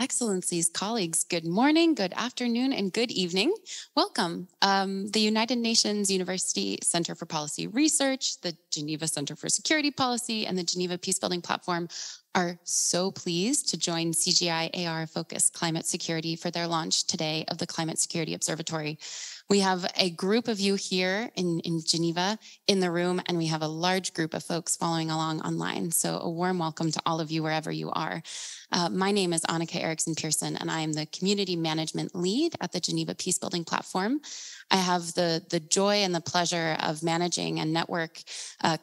Excellencies, colleagues, good morning, good afternoon, and good evening. Welcome. The United Nations University Center for Policy Research, the Geneva Center for Security Policy, and the Geneva Peacebuilding Platform are so pleased to join CGIAR Focus Climate Security for their launch today of the Climate Security Observatory. We have a group of you here in Geneva in the room, and we have a large group of folks following along online. So a warm welcome to all of you wherever you are. My name is Annika Erickson-Pearson, and I am the Community Management Lead at the Geneva Peacebuilding Platform. I have the joy and the pleasure of managing a network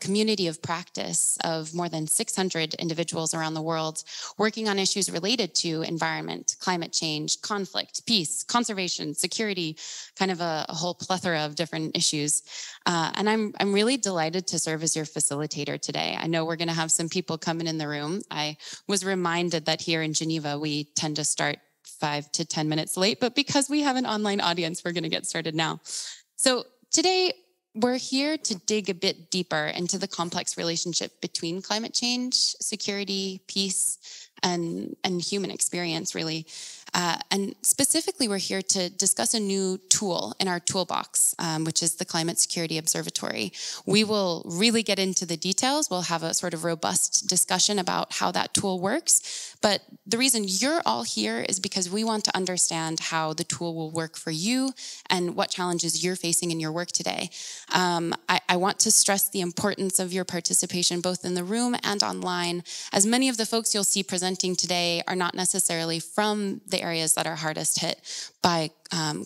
community of practice of more than 600 individuals around the world working on issues related to environment, climate change, conflict, peace, conservation, security, kind of a whole plethora of different issues. And I'm really delighted to serve as your facilitator today. I know we're going to have some people coming in the room. I was reminded that here in Geneva, we tend to start 5 to 10 minutes late, but because we have an online audience, we're going to get started now. So today, we're here to dig a bit deeper into the complex relationship between climate change, security, peace, and human experience, really. And specifically, we're here to discuss a new tool in our toolbox, which is the Climate Security Observatory. We will really get into the details. We'll have a sort of robust discussion about how that tool works. But the reason you're all here is because we want to understand how the tool will work for you and what challenges you're facing in your work today. I want to stress the importance of your participation both in the room and online, as many of the folks you'll see presenting today are not necessarily from the areas that are hardest hit by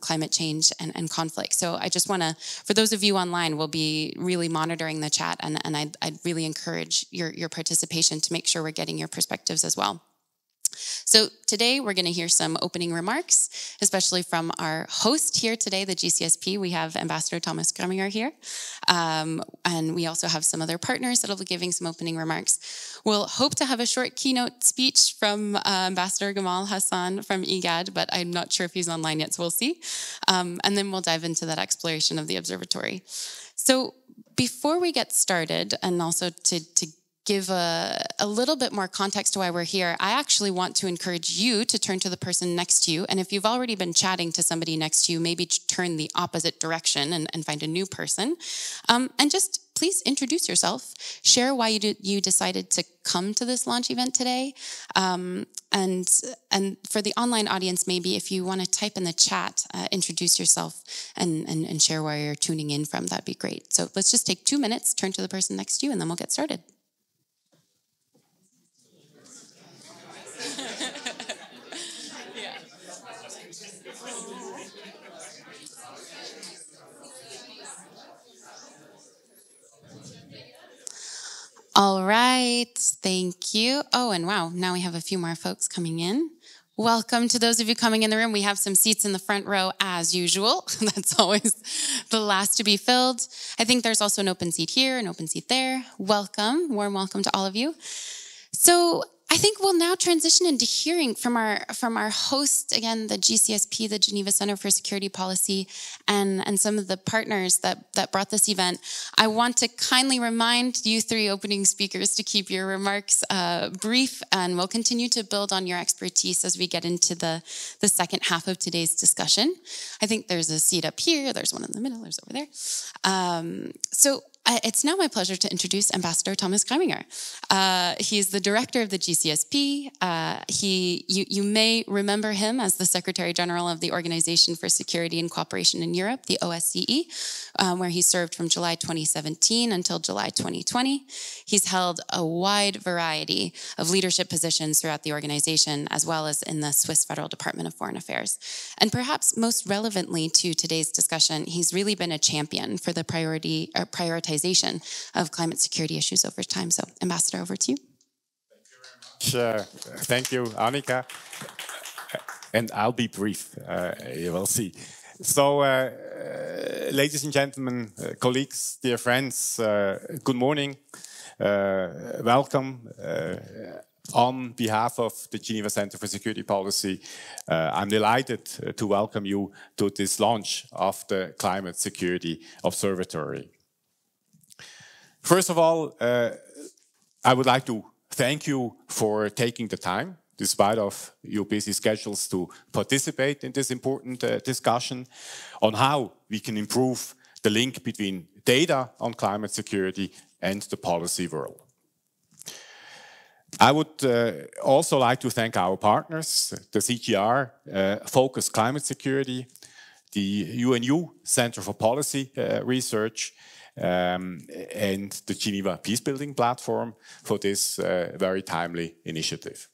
climate change and conflict. So I just want to, for those of you online, we'll be really monitoring the chat, and I'd really encourage your participation to make sure we're getting your perspectives as well. So today we're going to hear some opening remarks, especially from our host here today, the GCSP. We have Ambassador Thomas Graminger here, and we also have some other partners that will be giving some opening remarks. We'll hope to have a short keynote speech from Ambassador Gamal Hassan from IGAD, but I'm not sure if he's online yet, so we'll see. And then we'll dive into that exploration of the observatory. So before we get started, and also to give a little bit more context to why we're here, I actually want to encourage you to turn to the person next to you. And if you've already been chatting to somebody next to you, maybe turn the opposite direction and find a new person. And just please introduce yourself. Share why you decided to come to this launch event today. And for the online audience, maybe if you want to type in the chat, introduce yourself and share where you're tuning in from, that'd be great. So let's just take 2 minutes, turn to the person next to you, and then we'll get started. All right, thank you. Oh, and wow, now we have a few more folks coming in. Welcome to those of you coming in the room. We have some seats in the front row as usual. That's always the last to be filled. I think there's also an open seat here, an open seat there. Welcome, warm welcome to all of you. So I think we'll now transition into hearing from our host, again, the GCSP, the Geneva Center for Security Policy, and some of the partners that brought this event. I want to kindly remind you three opening speakers to keep your remarks brief, and we'll continue to build on your expertise as we get into the second half of today's discussion. I think there's a seat up here, there's one in the middle, there's over there. It's now my pleasure to introduce Ambassador Thomas Graminger. He's the director of the GCSP. You may remember him as the Secretary General of the Organization for Security and Cooperation in Europe, the OSCE, where he served from July 2017 until July 2020. He's held a wide variety of leadership positions throughout the organization, as well as in the Swiss Federal Department of Foreign Affairs. And perhaps most relevantly to today's discussion, he's really been a champion for the prioritization of climate security issues over time. So, Ambassador, over to you. Thank you very much. Thank you, Annika. And I'll be brief, you will see. So, ladies and gentlemen, colleagues, dear friends, good morning. Welcome. On behalf of the Geneva Center for Security Policy, I'm delighted to welcome you to this launch of the Climate Security Observatory. First of all, I would like to thank you for taking the time despite of your busy schedules, to participate in this important discussion on how we can improve the link between data on climate security and the policy world. I would also like to thank our partners, the CGIAR, Focus Climate Security, the UNU Center for Policy Research, and the Geneva Peacebuilding Platform for this very timely initiative.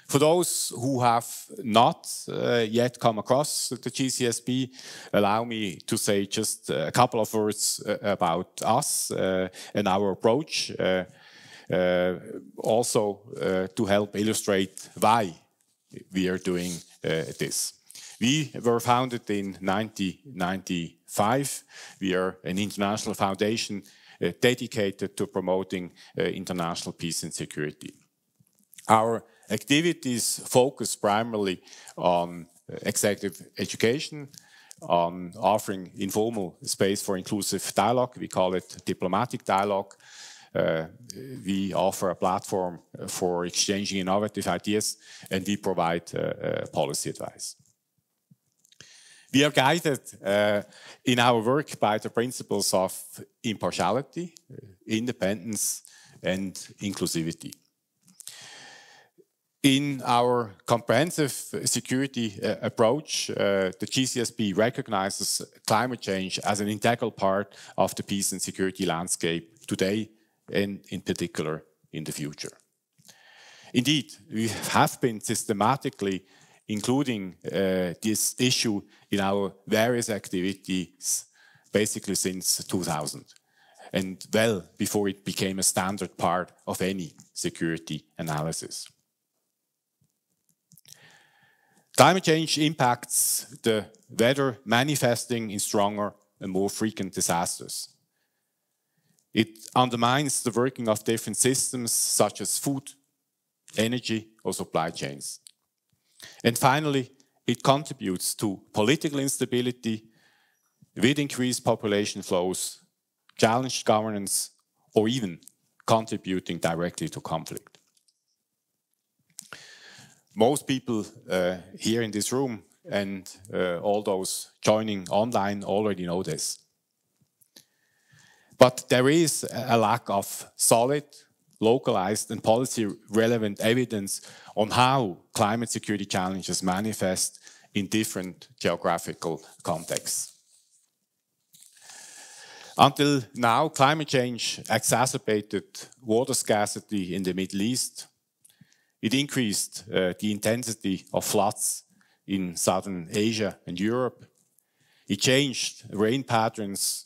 For those who have not yet come across the GCSB, allow me to say just a couple of words about us and our approach, also to help illustrate why we are doing this. We were founded in 1995. We are an international foundation dedicated to promoting international peace and security. Our activities focus primarily on executive education, on offering informal space for inclusive dialogue. We call it diplomatic dialogue. We offer a platform for exchanging innovative ideas, and we provide policy advice. We are guided in our work by the principles of impartiality, independence, and inclusivity. In our comprehensive security approach, the GCSB recognizes climate change as an integral part of the peace and security landscape today, and in particular in the future. Indeed, we have been systematically including this issue in our various activities basically since 2000, and well before it became a standard part of any security analysis. Climate change impacts the weather, manifesting in stronger and more frequent disasters. It undermines the working of different systems such as food, energy, or supply chains. And finally, it contributes to political instability with increased population flows, challenged governance, or even contributing directly to conflict. Most people here in this room and all those joining online already know this. But there is a lack of solid, localized, and policy-relevant evidence on how climate security challenges manifest in different geographical contexts. Until now, climate change exacerbated water scarcity in the Middle East. It increased the intensity of floods in Southern Asia and Europe. It changed rain patterns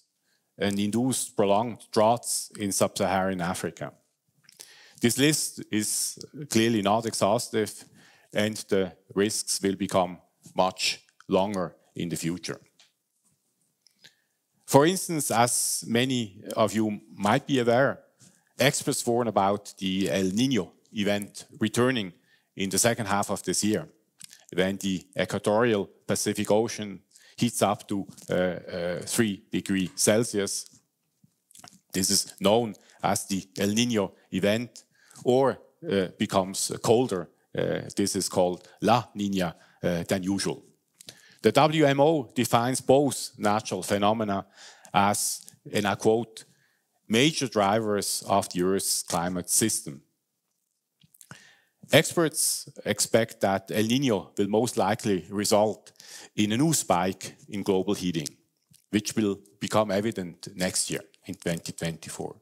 and induced prolonged droughts in sub-Saharan Africa. This list is clearly not exhaustive, and the risks will become much longer in the future. For instance, as many of you might be aware, experts warn about the El Niño event returning in the second half of this year, when the equatorial Pacific Ocean heats up to 3 degrees Celsius. This is known as the El Niño event, or becomes colder. This is called La Niña than usual. The WMO defines both natural phenomena as, and I quote, major drivers of the Earth's climate system. Experts expect that El Niño will most likely result in a new spike in global heating, which will become evident next year in 2024.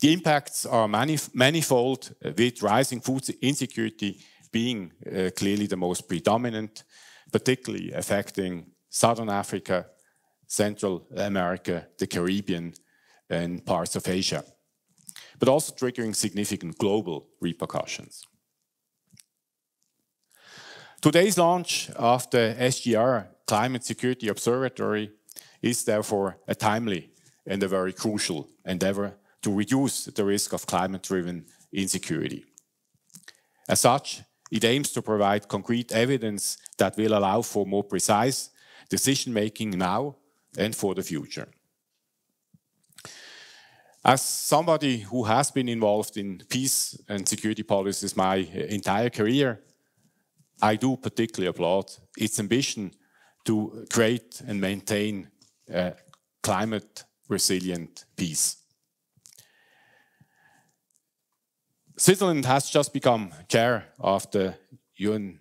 The impacts are manifold, with rising food insecurity being clearly the most predominant, particularly affecting Southern Africa, Central America, the Caribbean, and parts of Asia, but also triggering significant global repercussions. Today's launch of the CGIAR Climate Security Observatory is therefore a timely and a very crucial endeavor to reduce the risk of climate-driven insecurity. As such, it aims to provide concrete evidence that will allow for more precise decision-making now and for the future. As somebody who has been involved in peace and security policies my entire career, I do particularly applaud its ambition to create and maintain climate resilient peace. Switzerland has just become chair of the UN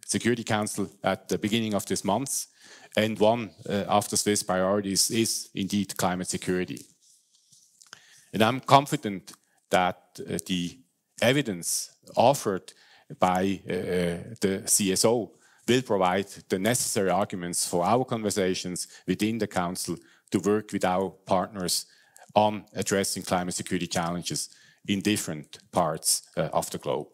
Security Council at the beginning of this month, and one of the Swiss priorities is indeed climate security. And I'm confident that the evidence offered by the CSO will provide the necessary arguments for our conversations within the Council to work with our partners on addressing climate security challenges in different parts of the globe.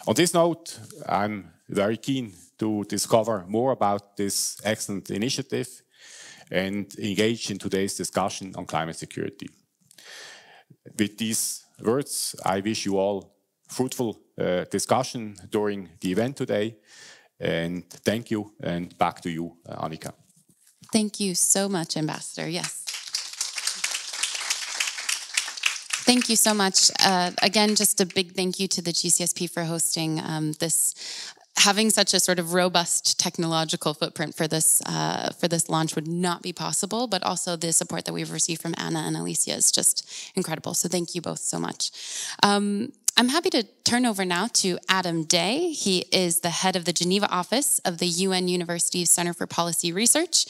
On this note, I'm very keen to discover more about this excellent initiative and engage in today's discussion on climate security. With these words, I wish you all fruitful discussion during the event today. And thank you, and back to you, Annika. Thank you so much, Ambassador. Yes. Thank you so much. Again, just a big thank you to the GCSP for hosting this, having such a sort of robust technological footprint for this launch would not be possible, but also the support that we've received from Anna and Alicia is just incredible. So thank you both so much. I'm happy to turn over now to Adam Day. He is the head of the Geneva office of the UN University Center for Policy Research.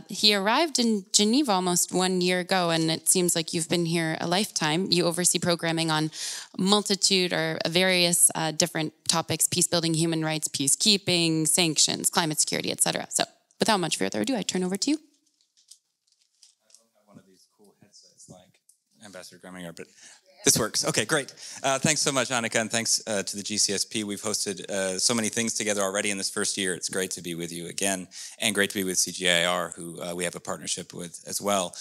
He arrived in Geneva almost 1 year ago, and it seems like you've been here a lifetime. You oversee programming on multitude or various different topics: peace building, human rights, peacekeeping, sanctions, climate security, etc. So without much further ado, I turn over to you. I don't have one of these cool headsets like Ambassador Greminger, but this works. Okay, great. Thanks so much, Annika, and thanks to the GCSP. We've hosted so many things together already in this first year. It's great to be with you again, and great to be with CGIAR, who we have a partnership with as well.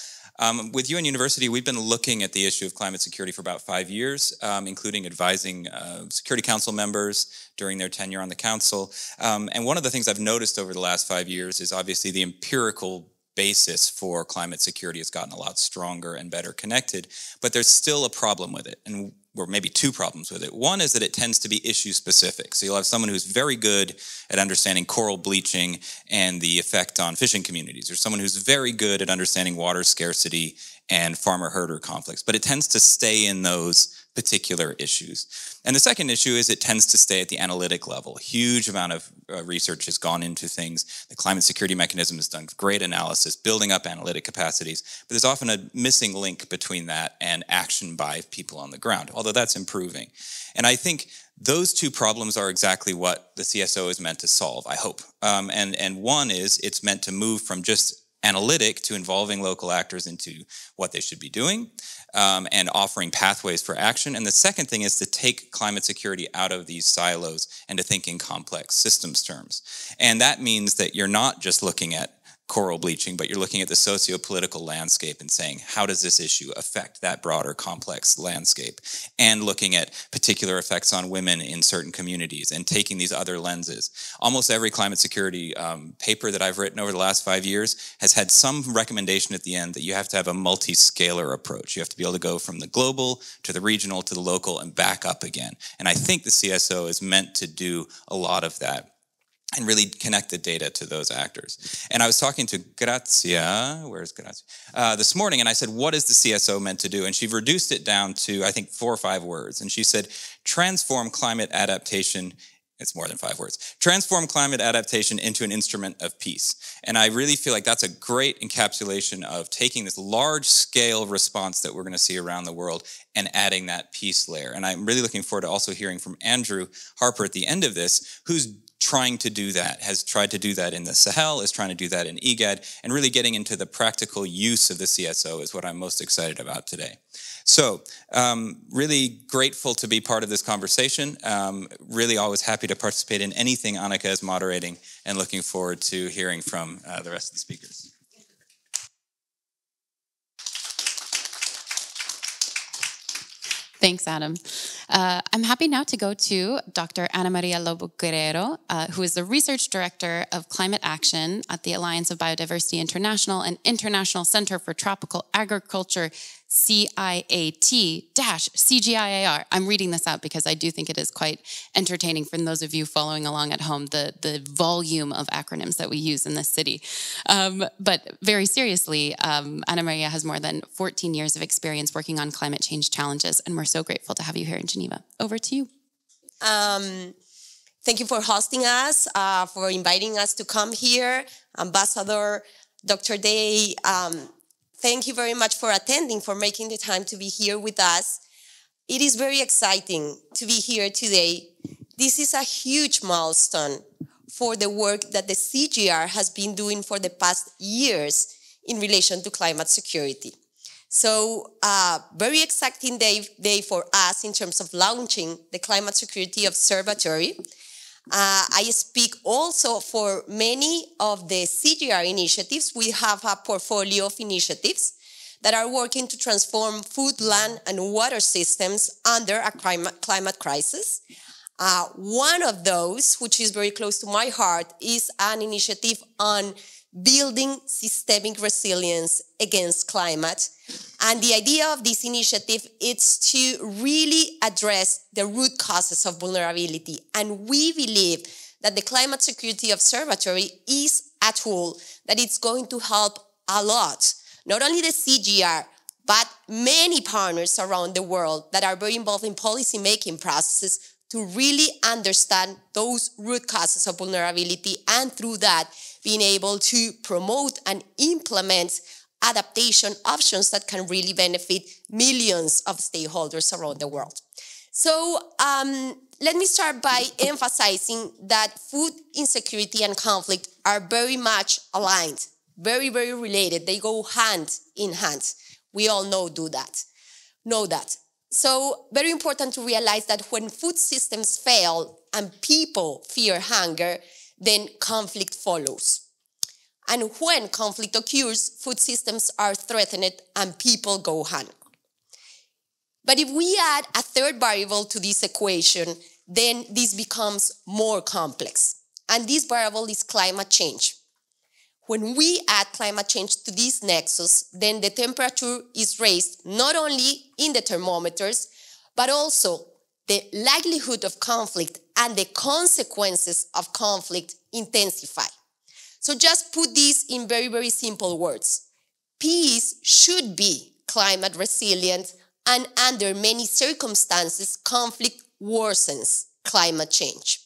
With UN University, we've been looking at the issue of climate security for about 5 years, including advising Security Council members during their tenure on the Council. And one of the things I've noticed over the last 5 years is obviously the empirical basis for climate security has gotten a lot stronger and better connected, but there's still a problem with it, or maybe two problems with it. One is that it tends to be issue specific. So you'll have someone who's very good at understanding coral bleaching and the effect on fishing communities, or someone who's very good at understanding water scarcity and farmer-herder conflicts, but it tends to stay in those particular issues. And the second issue is it tends to stay at the analytic level. A huge amount of research has gone into things. The climate security mechanism has done great analysis, building up analytic capacities, but there's often a missing link between that and action by people on the ground, although that's improving. And I think those two problems are exactly what the CSO is meant to solve, I hope. And one is it's meant to move from just analytic to involving local actors into what they should be doing and offering pathways for action. And the second thing is to take climate security out of these silos and to think in complex systems terms. And that means that you're not just looking at coral bleaching, but you're looking at the socio-political landscape and saying, how does this issue affect that broader complex landscape? And looking at particular effects on women in certain communities and taking these other lenses. Almost every climate security paper that I've written over the last 5 years has had some recommendation at the end that you have to have a multi-scalar approach. You have to be able to go from the global to the regional to the local and back up again. And I think the CSO is meant to do a lot of that and really connect the data to those actors. And I was talking to Grazia, where's Grazia, this morning, and I said, what is the CSO meant to do? And she reduced it down to, I think, 4 or 5 words. And she said, transform climate adaptation, it's more than 5 words, transform climate adaptation into an instrument of peace. And I really feel like that's a great encapsulation of taking this large-scale response that we're going to see around the world and adding that peace layer. And I'm really looking forward to also hearing from Andrew Harper at the end of this, who's trying to do that, has tried to do that in the Sahel, is trying to do that in IGAD, and really getting into the practical use of the CSO is what I'm most excited about today. So, really grateful to be part of this conversation. Really always happy to participate in anything Annika is moderating, and looking forward to hearing from the rest of the speakers. Thanks, Adam. I'm happy now to go to Dr. Ana Maria Lobo Guerrero, who is the Research Director of Climate Action at the Alliance of Biodiversity International and International Center for Tropical Agriculture, CIAT-CGIAR. I'm reading this out because I do think it is quite entertaining for those of you following along at home, the volume of acronyms that we use in this city. But very seriously, Ana Maria has more than 14 years of experience working on climate change challenges, and we're so grateful to have you here in Geneva. Over to you. Thank you for hosting us, for inviting us to come here. Ambassador Dr. Day, thank you very much for attending, for making the time to be here with us. It is very exciting to be here today. This is a huge milestone for the work that the CGIAR has been doing for the past years in relation to climate security. So, very exciting day for us in terms of launching the Climate Security Observatory. I speak also for many of the CGIAR initiatives. We have a portfolio of initiatives that are working to transform food, land, and water systems under a climate crisis. One of those, which is very close to my heart, is an initiative on building systemic resilience against climate. And the idea of this initiative is to really address the root causes of vulnerability. And we believe that the Climate Security Observatory is a tool that is going to help a lot, not only the CGIAR, but many partners around the world that are very involved in policy-making processes to really understand those root causes of vulnerability, and through that, being able to promote and implement adaptation options that can really benefit millions of stakeholders around the world. So let me start by emphasizing that food insecurity and conflict are very much aligned, very, very related. They go hand in hand. We all know that. So very important to realize that when food systems fail and people fear hunger, then conflict follows. And when conflict occurs, food systems are threatened and people go hungry. But if we add a third variable to this equation, then this becomes more complex. And this variable is climate change. When we add climate change to this nexus, then the temperature is raised not only in the thermometers, but also the likelihood of conflict and the consequences of conflict intensify. So just put this in very, very simple words. Peace should be climate resilient, and under many circumstances, conflict worsens climate change.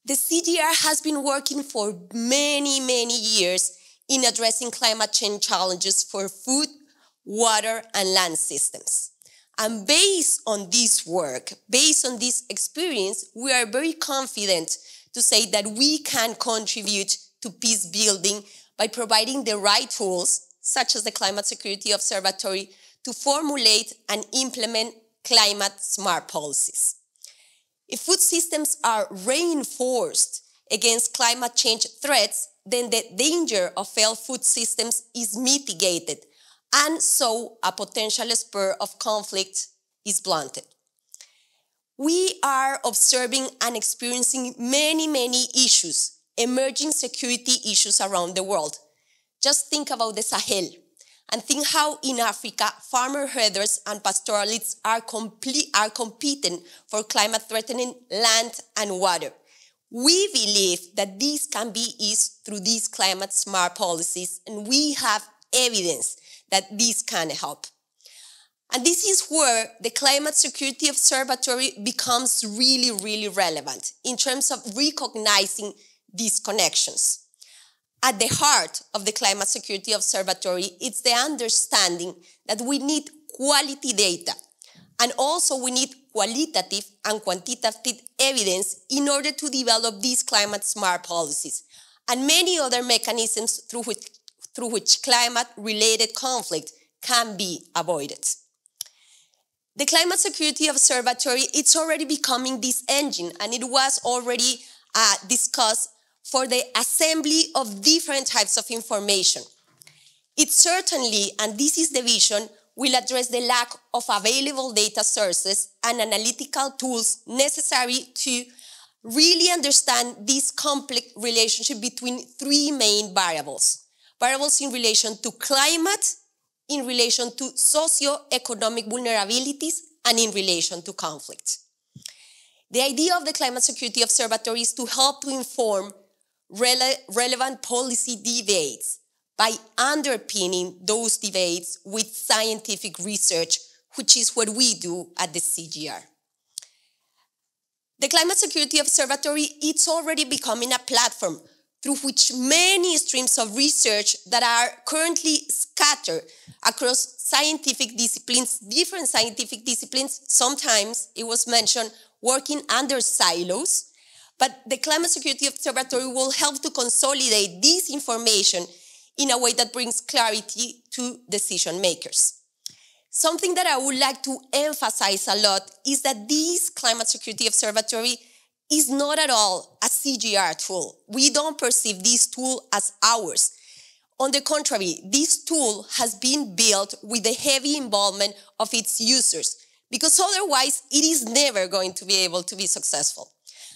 The CGIAR has been working for many, many years in addressing climate change challenges for food, water, and land systems. And based on this work, based on this experience, we are very confident to say that we can contribute to peace building by providing the right tools, such as the Climate Security Observatory, to formulate and implement climate-smart policies. If food systems are reinforced against climate change threats, then the danger of failed food systems is mitigated, and so a potential spur of conflict is blunted. We are observing and experiencing many, many issues, emerging security issues around the world. Just think about the Sahel, and think how in Africa, farmer herders and pastoralists are competing for climate-threatening land and water. We believe that this can be eased through these climate-smart policies, and we have evidence that this can help. And this is where the Climate Security Observatory becomes really, really relevant in terms of recognizing these connections. At the heart of the Climate Security Observatory, it's the understanding that we need quality data, and also we need qualitative and quantitative evidence in order to develop these climate-smart policies, and many other mechanisms through which climate-related conflict can be avoided. The Climate Security Observatory, it's already becoming this engine, and it was already discussed for the assembly of different types of information. It certainly, and this is the vision, will address the lack of available data sources and analytical tools necessary to really understand this complex relationship between three main variables. Variables in relation to climate, in relation to socio-economic vulnerabilities, and in relation to conflict. The idea of the Climate Security Observatory is to help to inform relevant policy debates by underpinning those debates with scientific research, which is what we do at the CGIAR. The Climate Security Observatory, it's already becoming a platform through which many streams of research that are currently scattered across scientific disciplines, different scientific disciplines, sometimes, it was mentioned, working under silos, but the Climate Security Observatory will help to consolidate this information in a way that brings clarity to decision makers. Something that I would like to emphasize a lot is that this Climate Security Observatory is not at all a CGIAR tool. We don't perceive this tool as ours. On the contrary, this tool has been built with the heavy involvement of its users, because otherwise it is never going to be able to be successful.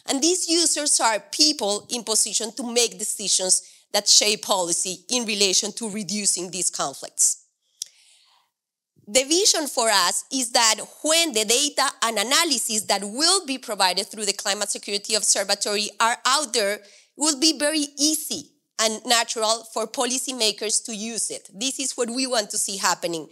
And these users are people in position to make decisions that shape policy in relation to reducing these conflicts. The vision for us is that when the data and analysis that will be provided through the Climate Security Observatory are out there, it will be very easy and natural for policymakers to use it. This is what we want to see happening.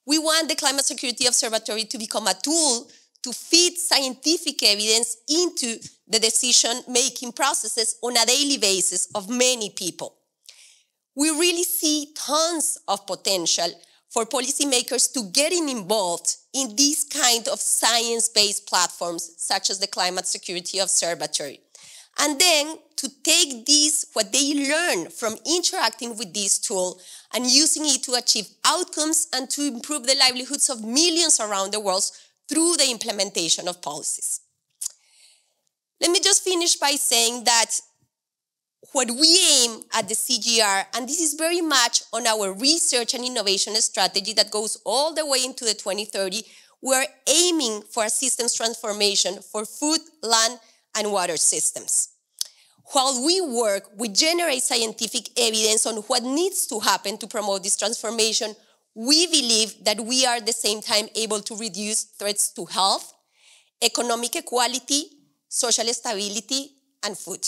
We want the Climate Security Observatory to become a tool to feed scientific evidence into the decision-making processes on a daily basis of many people. We really see tons of potential for policymakers to getting involved in these kind of science-based platforms, such as the Climate Security Observatory. And then to take this, what they learn from interacting with this tool and using it to achieve outcomes and to improve the livelihoods of millions around the world through the implementation of policies. Let me just finish by saying that what we aim at the CGIAR, and this is very much on our research and innovation strategy that goes all the way into the 2030, we're aiming for a systems transformation for food, land, and water systems. While we work, we generate scientific evidence on what needs to happen to promote this transformation. We believe that we are at the same time able to reduce threats to health, economic equality, social stability, and food.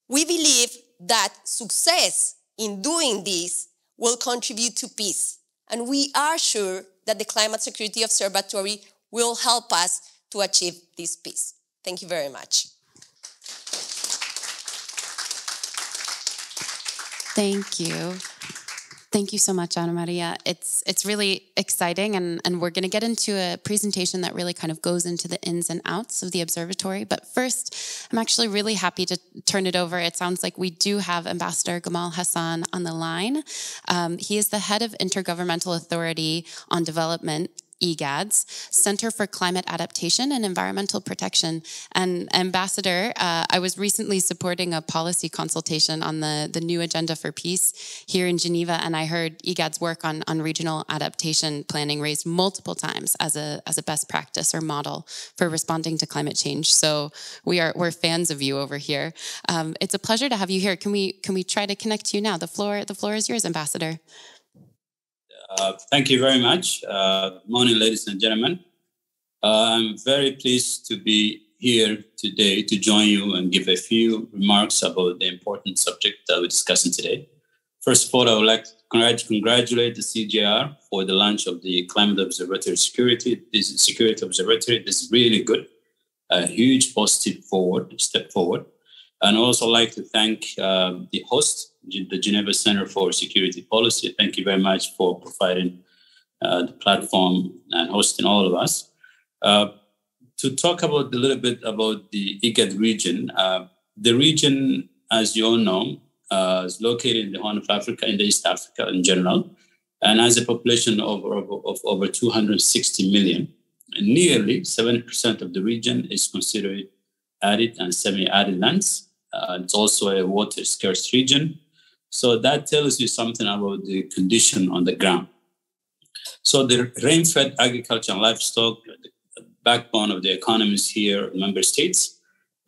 We believe that success in doing this will contribute to peace, and we are sure that the Climate Security Observatory will help us to achieve this peace. Thank you very much. Thank you. Thank you so much, Ana Maria. It's really exciting, and we're going to get into a presentation that really kind of goes into the ins and outs of the observatory. But first, I'm actually really happy to turn it over. It sounds like we do have Ambassador Gamal Hassan on the line. He is the head of Intergovernmental Authority on Development, EGAD's Center for Climate Adaptation and Environmental Protection. And Ambassador, I was recently supporting a policy consultation on the new agenda for peace here in Geneva, and I heard EGAD's work on regional adaptation planning raised multiple times as a best practice or model for responding to climate change. So we're fans of you over here. It's a pleasure to have you here. Can we try to connect to you now? The floor is yours, Ambassador. Thank you very much. Good morning, ladies and gentlemen. I'm very pleased to be here today to join you and give a few remarks about the important subject that we're discussing today. First of all, I would like to congratulate the CGIAR for the launch of the Climate Observatory Security. This is Security Observatory. This is really good, a huge positive step forward. And also like to thank the host, the Geneva Center for Security Policy. Thank you very much for providing the platform and hosting all of us. To talk about a little bit about the IGAD region. The region, as you all know, is located in the Horn of Africa, in the East Africa in general, and has a population of over 260 million. And nearly 70% of the region is considered arid and semi-arid lands. It's also a water-scarce region. So that tells you something about the condition on the ground. So the rain-fed agriculture and livestock, the backbone of the economies here in member states,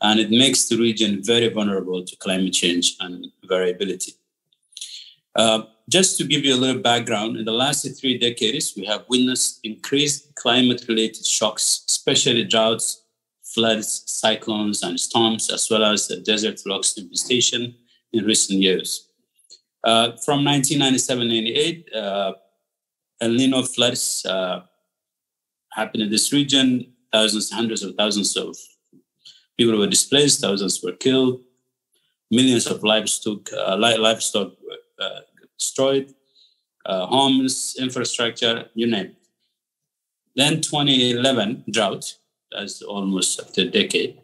and it makes the region very vulnerable to climate change and variability. Just to give you a little background, in the last 3 decades, we have witnessed increased climate-related shocks, especially droughts, floods, cyclones, and storms, as well as the desert flux devastation in recent years. From 1997-98, El Nino floods happened in this region. Thousands, hundreds of thousands of people were displaced, thousands were killed, millions of livestock were destroyed, homes, infrastructure, you name it. Then 2011 drought, that's almost after a decade,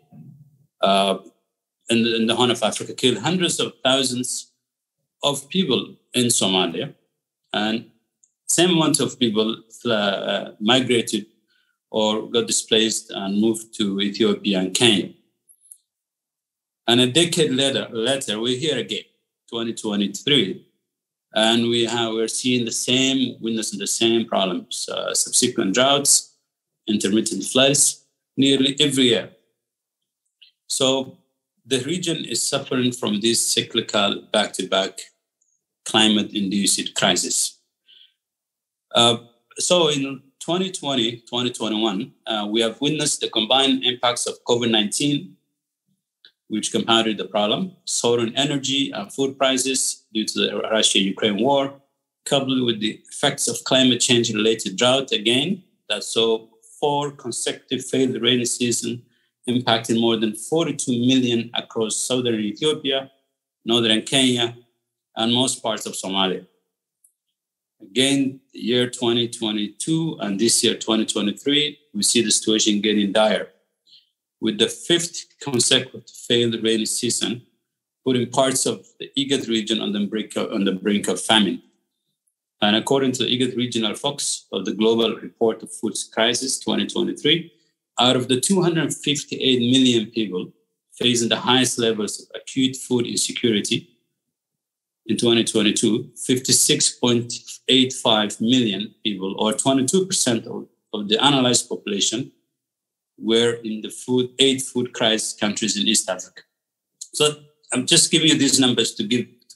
in the Horn of Africa, killed hundreds of thousands of people in Somalia, and same amount of people migrated or got displaced and moved to Ethiopia and Kenya. And a decade later, we're here again, 2023, and we're seeing witnessing the same problems, subsequent droughts, intermittent floods, nearly every year. So the region is suffering from this cyclical back-to-back climate-induced crisis. So in 2020, 2021, we have witnessed the combined impacts of COVID-19, which compounded the problem, soaring energy and food prices due to the Russia-Ukraine war, coupled with the effects of climate change-related drought again, that saw 4 consecutive failed rainy seasons, impacting more than 42 million across southern Ethiopia, northern Kenya, and most parts of Somalia. Again, the year 2022 and this year 2023, we see the situation getting dire, with the 5th consecutive failed rainy season, putting parts of the IGAD region on the brink of famine. And according to the IGAD Regional Focus of the Global Report of Food Crisis 2023, out of the 258 million people facing the highest levels of acute food insecurity in 2022, 56.85 million people, or 22% of the analyzed population, were in the 8 food crisis countries in East Africa. So I'm just giving you these numbers to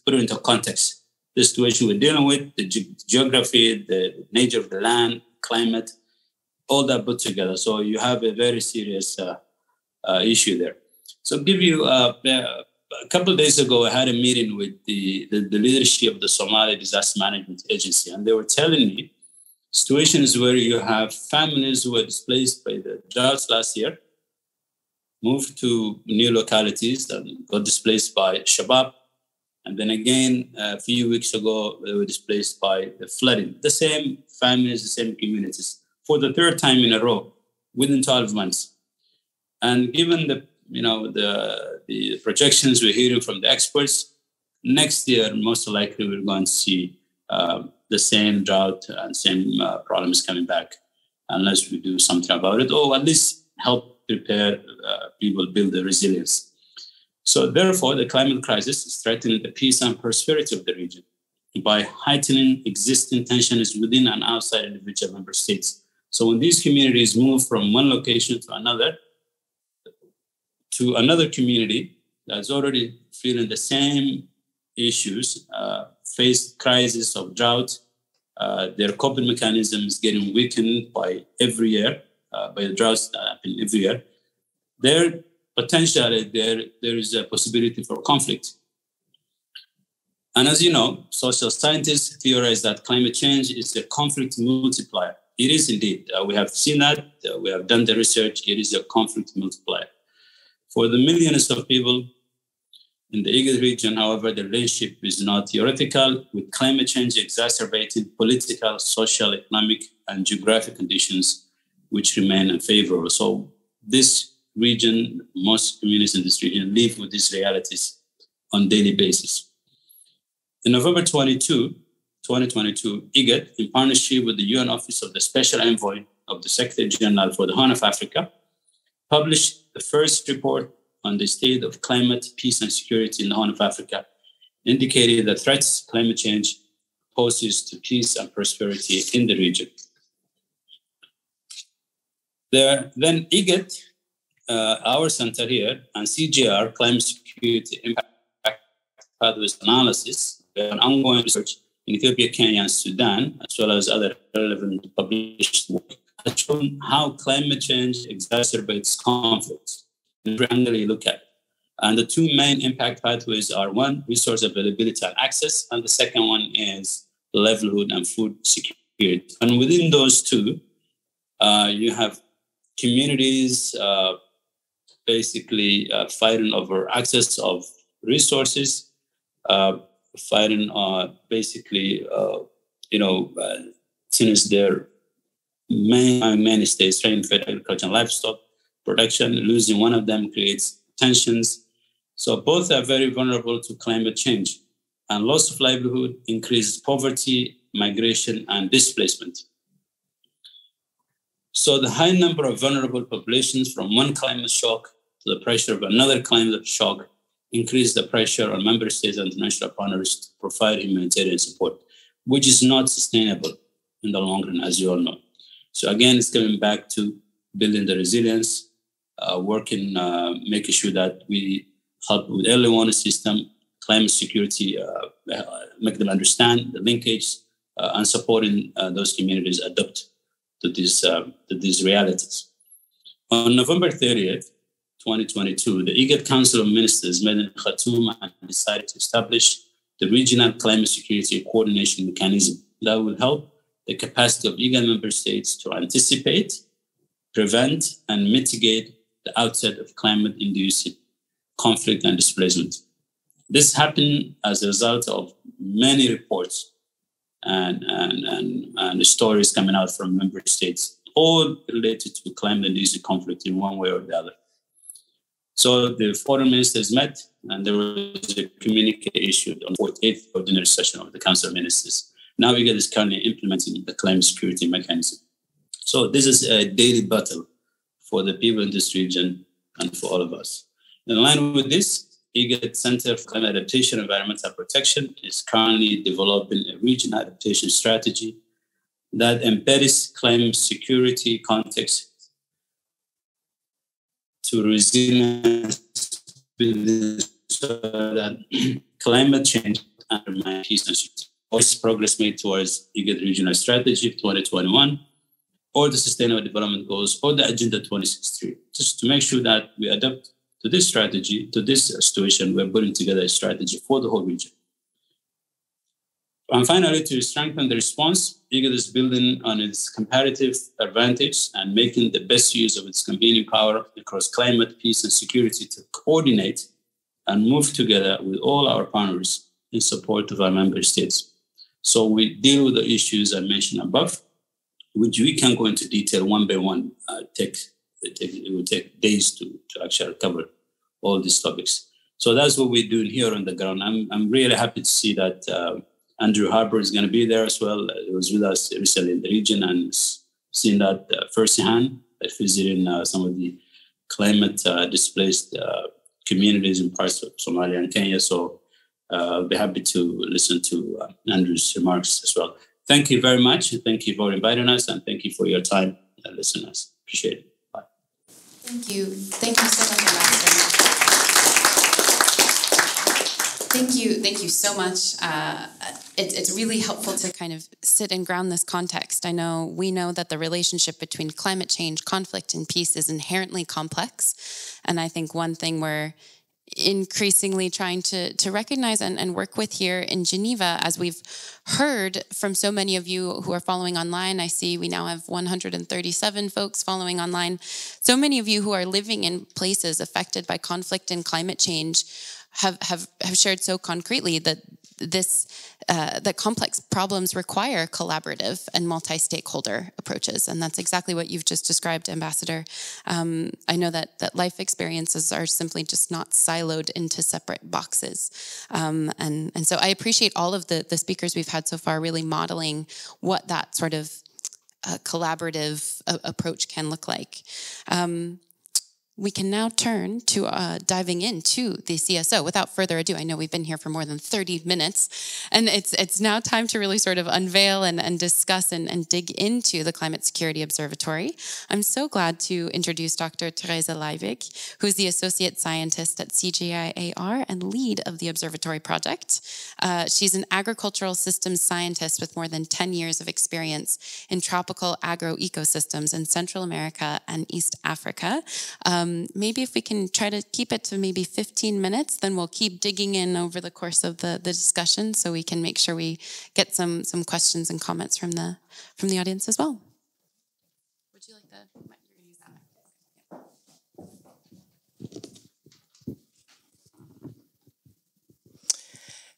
put it into context. The situation we're dealing with, the geography, the nature of the land, climate, all that put together. So you have a very serious issue there. So give you a couple of days ago, I had a meeting with the leadership of the Somali Disaster Management Agency, and they were telling me situations where you have families who were displaced by the droughts last year, moved to new localities and got displaced by Shabab. And then again, a few weeks ago, they were displaced by the flooding. The same families, the same communities, for the 3rd time in a row within 12 months. And given the projections we're hearing from the experts, next year, most likely we're going to see the same drought and same problems coming back, unless we do something about it, or at least help prepare people build the resilience. So therefore, the climate crisis is threatening the peace and prosperity of the region by heightening existing tensions within and outside individual member states. So when these communities move from one location to another community that's already feeling the same issues, face crisis of drought, their coping mechanism is getting weakened by every year, by the droughts that happen every year, there is a possibility for conflict. And as you know, social scientists theorize that climate change is a conflict multiplier. It is indeed. We have seen that. We have done the research. It is a conflict multiplier. For the millions of people in the IGAD region, however, the relationship is not theoretical, with climate change exacerbating political, social, economic, and geographic conditions which remain unfavorable. So this region, most communities in this region live with these realities on a daily basis. In November 2022, IGAD, in partnership with the UN Office of the Special Envoy of the Secretary General for the Horn of Africa, published the first report on the state of climate, peace, and security in the Horn of Africa, indicating that threats to climate change poses to peace and prosperity in the region. Then IGAD, our center here, and CGIAR, Climate Security Impact Pathways Analysis, an ongoing research in Ethiopia, Kenya, and Sudan, as well as other relevant published work, has shown how climate change exacerbates conflicts in every angle you look at. And the two main impact pathways are, one, resource availability and access, and the second one is livelihood and food security. And within those two, you have communities basically fighting over access of resources, fighting basically, since their mainstays, rain-fed agriculture and livestock production, losing one of them creates tensions. So both are very vulnerable to climate change, and loss of livelihood increases poverty, migration, and displacement. So the high number of vulnerable populations from one climate shock to the pressure of another climate shock increase the pressure on member states and international partners to provide humanitarian support, which is not sustainable in the long run, as you all know. So again, it's coming back to building the resilience, working, making sure that we help with early warning system, climate security, make them understand the linkage, and supporting those communities adapt to these realities. On November 30th, 2022, the IGAD Council of Ministers met in Khartoum and decided to establish the Regional Climate Security Coordination Mechanism that will help the capacity of IGAD member states to anticipate, prevent, and mitigate the outset of climate-induced conflict and displacement. This happened as a result of many reports and stories coming out from member states, all related to climate-induced conflict in one way or the other. So the foreign ministers met, and there was a communique issued on the 48th ordinary session of the Council of Ministers. Now IGAD is currently implementing the climate security mechanism. So this is a daily battle for the people in this region and for all of us. In line with this, IGAD Center for Climate Adaptation and Environmental Protection is currently developing a regional adaptation strategy that embeds climate security context to resilience so that climate change undermines peace and security. All this progress made towards IGAD Regional Strategy 2021, or the Sustainable Development Goals, or the Agenda 2063, just to make sure that we adapt to this strategy, to this situation. We're putting together a strategy for the whole region. And finally, to strengthen the response, IGAD is building on its comparative advantage and making the best use of its convening power across climate, peace, and security to coordinate and move together with all our partners in support of our member states. So we deal with the issues I mentioned above, which we can go into detail one by one. It will take days to actually cover all these topics. So that's what we're doing here on the ground. I'm really happy to see that Andrew Harper is going to be there as well. He was with us recently in the region and seen that firsthand, visiting some of the climate displaced communities in parts of Somalia and Kenya. So I'll be happy to listen to Andrew's remarks as well. Thank you very much. Thank you for inviting us, and thank you for your time, listeners. Appreciate it. Bye. Thank you. Thank you so much, Ambassador. Thank you so much. It's really helpful to kind of sit and ground this context. We know that the relationship between climate change, conflict, and peace is inherently complex. And I think one thing we're increasingly trying to recognize and work with here in Geneva, as we've heard from so many of you who are following online. I see we now have 137 folks following online. So many of you who are living in places affected by conflict and climate change have shared so concretely that that complex problems require collaborative and multi-stakeholder approaches. And that's exactly what you've just described, Ambassador. I know that life experiences are simply just not siloed into separate boxes. And so I appreciate all of the speakers we've had so far really modeling what that sort of collaborative approach can look like. we can now turn to diving into the CSO. Without further ado, I know we've been here for more than 30 minutes, and it's now time to really sort of unveil and discuss and dig into the Climate Security Observatory. I'm so glad to introduce Dr. Therese Leivig, who's the Associate Scientist at CGIAR and lead of the observatory project. She's an agricultural systems scientist with more than 10 years of experience in tropical agro-ecosystems in Central America and East Africa. Maybe if we can try to keep it to maybe 15 minutes, then we'll keep digging in over the course of the discussion so we can make sure we get some questions and comments from the audience as well. Would you like the, you're going to use that?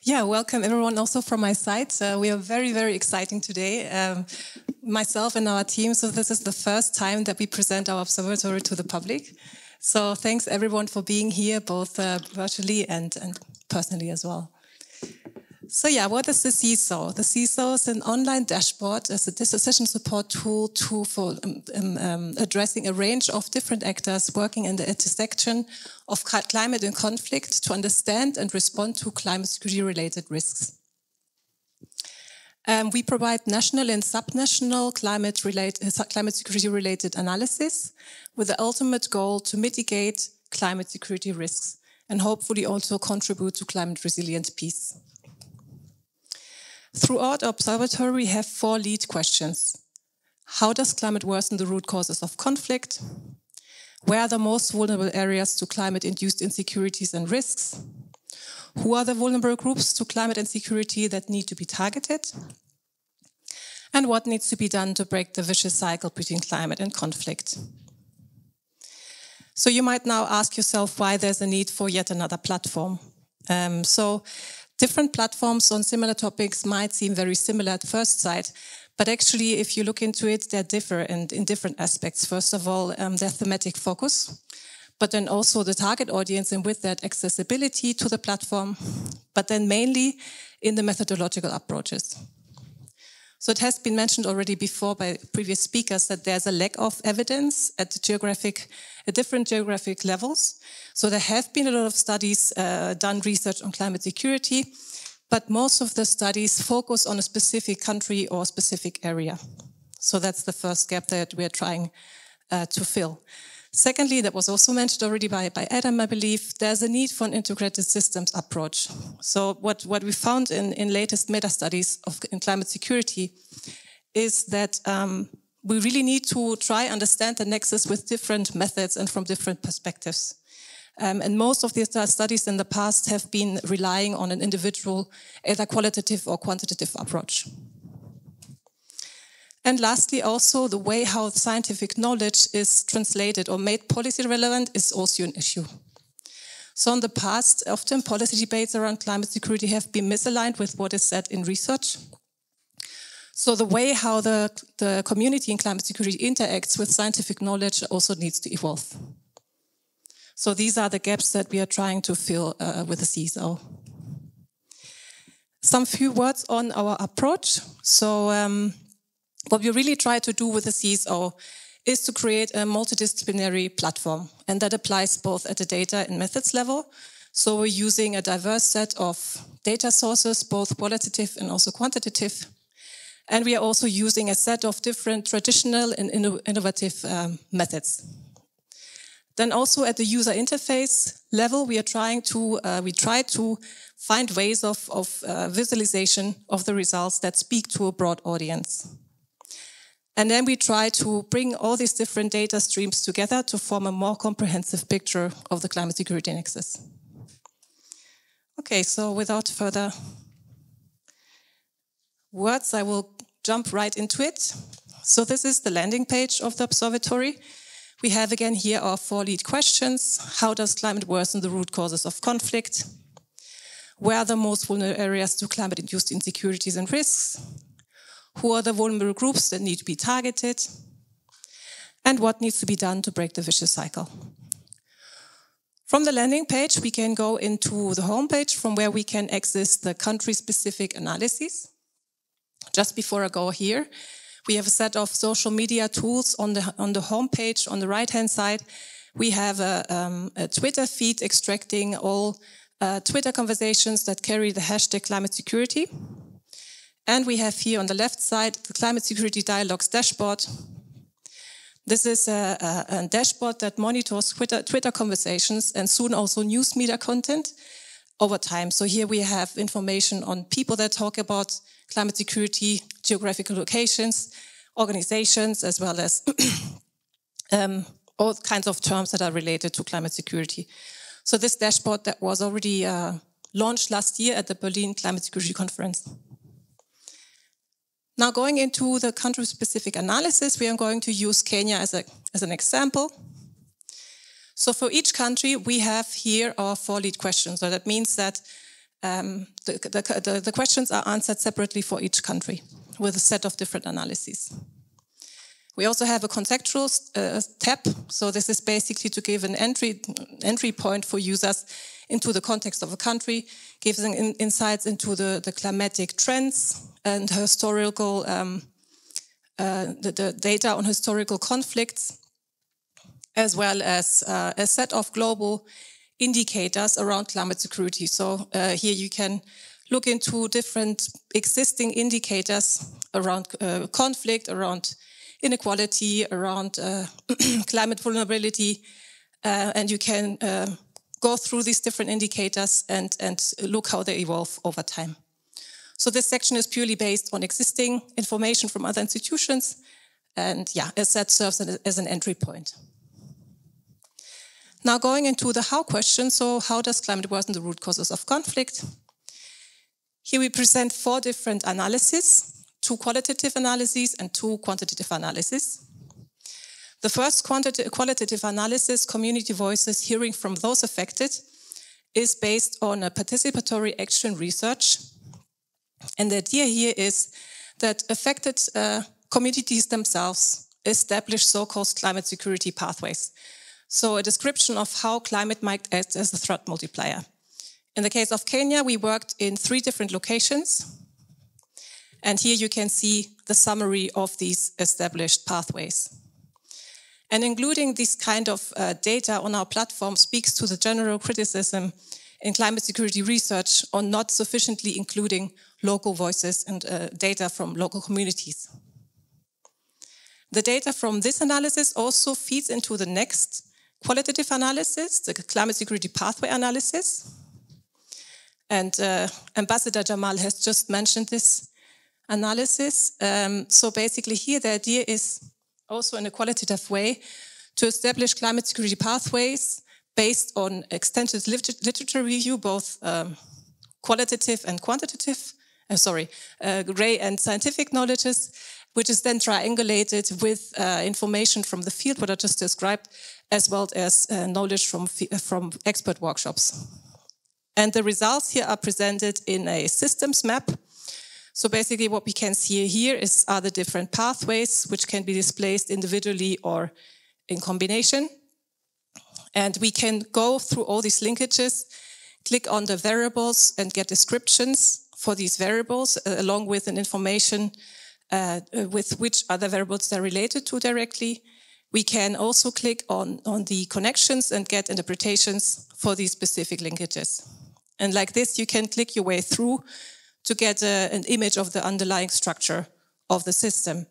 Yeah, welcome everyone also from my side. We are very, very exciting today. Myself and our team, so this is the first time that we present our observatory to the public. So thanks everyone for being here, both virtually and personally as well. So yeah, what is the CSO? The CSO is an online dashboard as a decision support tool for addressing a range of different actors working in the intersection of climate and conflict to understand and respond to climate security related risks. We provide national and subnational climate security related analysis with the ultimate goal to mitigate climate security risks and hopefully also contribute to climate resilient peace. Throughout our observatory, we have 4 lead questions. How does climate worsen the root causes of conflict? Where are the most vulnerable areas to climate-induced insecurities and risks? Who are the vulnerable groups to climate insecurity that need to be targeted? And what needs to be done to break the vicious cycle between climate and conflict? So you might now ask yourself why there's a need for yet another platform. So different platforms on similar topics might seem very similar at first sight, but actually if you look into it, they differ in different aspects. First of all, their thematic focus, but then also the target audience and with that accessibility to the platform, but then mainly in the methodological approaches. So it has been mentioned already before by previous speakers that there's a lack of evidence at different geographic levels. So there have been a lot of studies done research on climate security, but most of the studies focus on a specific country or specific area. So that's the first gap that we're trying to fill. Secondly, that was also mentioned already by Adam, I believe, there's a need for an integrated systems approach. So what we found in latest meta-studies in climate security is that we really need to try understand the nexus with different methods and from different perspectives. And most of these studies in the past have been relying on an individual, either qualitative or quantitative approach. And lastly, also the way how scientific knowledge is translated or made policy relevant is also an issue. So in the past, often policy debates around climate security have been misaligned with what is said in research. So the way how the community in climate security interacts with scientific knowledge also needs to evolve. So these are the gaps that we are trying to fill with the CSO. Some few words on our approach. So what we really try to do with the CSO is to create a multidisciplinary platform, and that applies both at the data and methods level. So we're using a diverse set of data sources, both qualitative and also quantitative. And we are also using a set of different traditional and innovative methods. Then also at the user interface level, we try to find ways of visualization of the results that speak to a broad audience. And then we try to bring all these different data streams together to form a more comprehensive picture of the climate security nexus. Okay, so without further words, I will jump right into it. So this is the landing page of the observatory. We have again here our 4 lead questions. How does climate worsen the root causes of conflict? Where are the most vulnerable areas to climate-induced insecurities and risks? Who are the vulnerable groups that need to be targeted? And what needs to be done to break the vicious cycle? From the landing page, we can go into the homepage from where we can access the country-specific analyses. Just before I go here, we have a set of social media tools on the homepage on the right-hand side, We have a Twitter feed extracting all Twitter conversations that carry the hashtag climate security. And we have here on the left side the Climate Security Dialogues dashboard. This is a dashboard that monitors Twitter conversations and soon also news media content over time. So here we have information on people that talk about climate security, geographical locations, organizations, as well as all kinds of terms that are related to climate security. So this dashboard that was already launched last year at the Berlin Climate Security Conference. Now going into the country-specific analysis, we are going to use Kenya as an example. So for each country, we have here our 4 lead questions. So that means that the questions are answered separately for each country with a set of different analyses. We also have a contextual tab. So this is basically to give an entry point for users into the context of a country, gives them insights into the climatic trends and historical, the data on historical conflicts, as well as a set of global indicators around climate security. So here you can look into different existing indicators around conflict, around inequality, around climate vulnerability, and you can go through these different indicators and look how they evolve over time. So this section is purely based on existing information from other institutions, and yeah, as that serves as an entry point. Now going into the how question, so how does climate worsen the root causes of conflict? Here we present 4 different analyses, 2 qualitative analyses and 2 quantitative analyses. The first qualitative analysis, community voices, hearing from those affected, is based on a participatory action research. And the idea here is that affected communities themselves establish so-called climate security pathways. So a description of how climate might act as a threat multiplier. In the case of Kenya, we worked in 3 different locations. And here you can see the summary of these established pathways. And including this kind of data on our platform speaks to the general criticism in climate security research on not sufficiently including local voices and data from local communities. The data from this analysis also feeds into the next qualitative analysis, the climate security pathway analysis. And Ambassador Jamal has just mentioned this analysis. So basically here the idea is also in a qualitative way to establish climate security pathways based on extensive literature review, both qualitative and quantitative, gray and scientific knowledges, which is then triangulated with information from the field, what I just described, as well as knowledge from expert workshops. And the results here are presented in a systems map. So basically what we can see here are the different pathways which can be displaced individually or in combination. And we can go through all these linkages, click on the variables and get descriptions for these variables along with an information with which other variables they're related to directly. We can also click on the connections and get interpretations for these specific linkages. And like this, you can click your way through to get an image of the underlying structure of the system.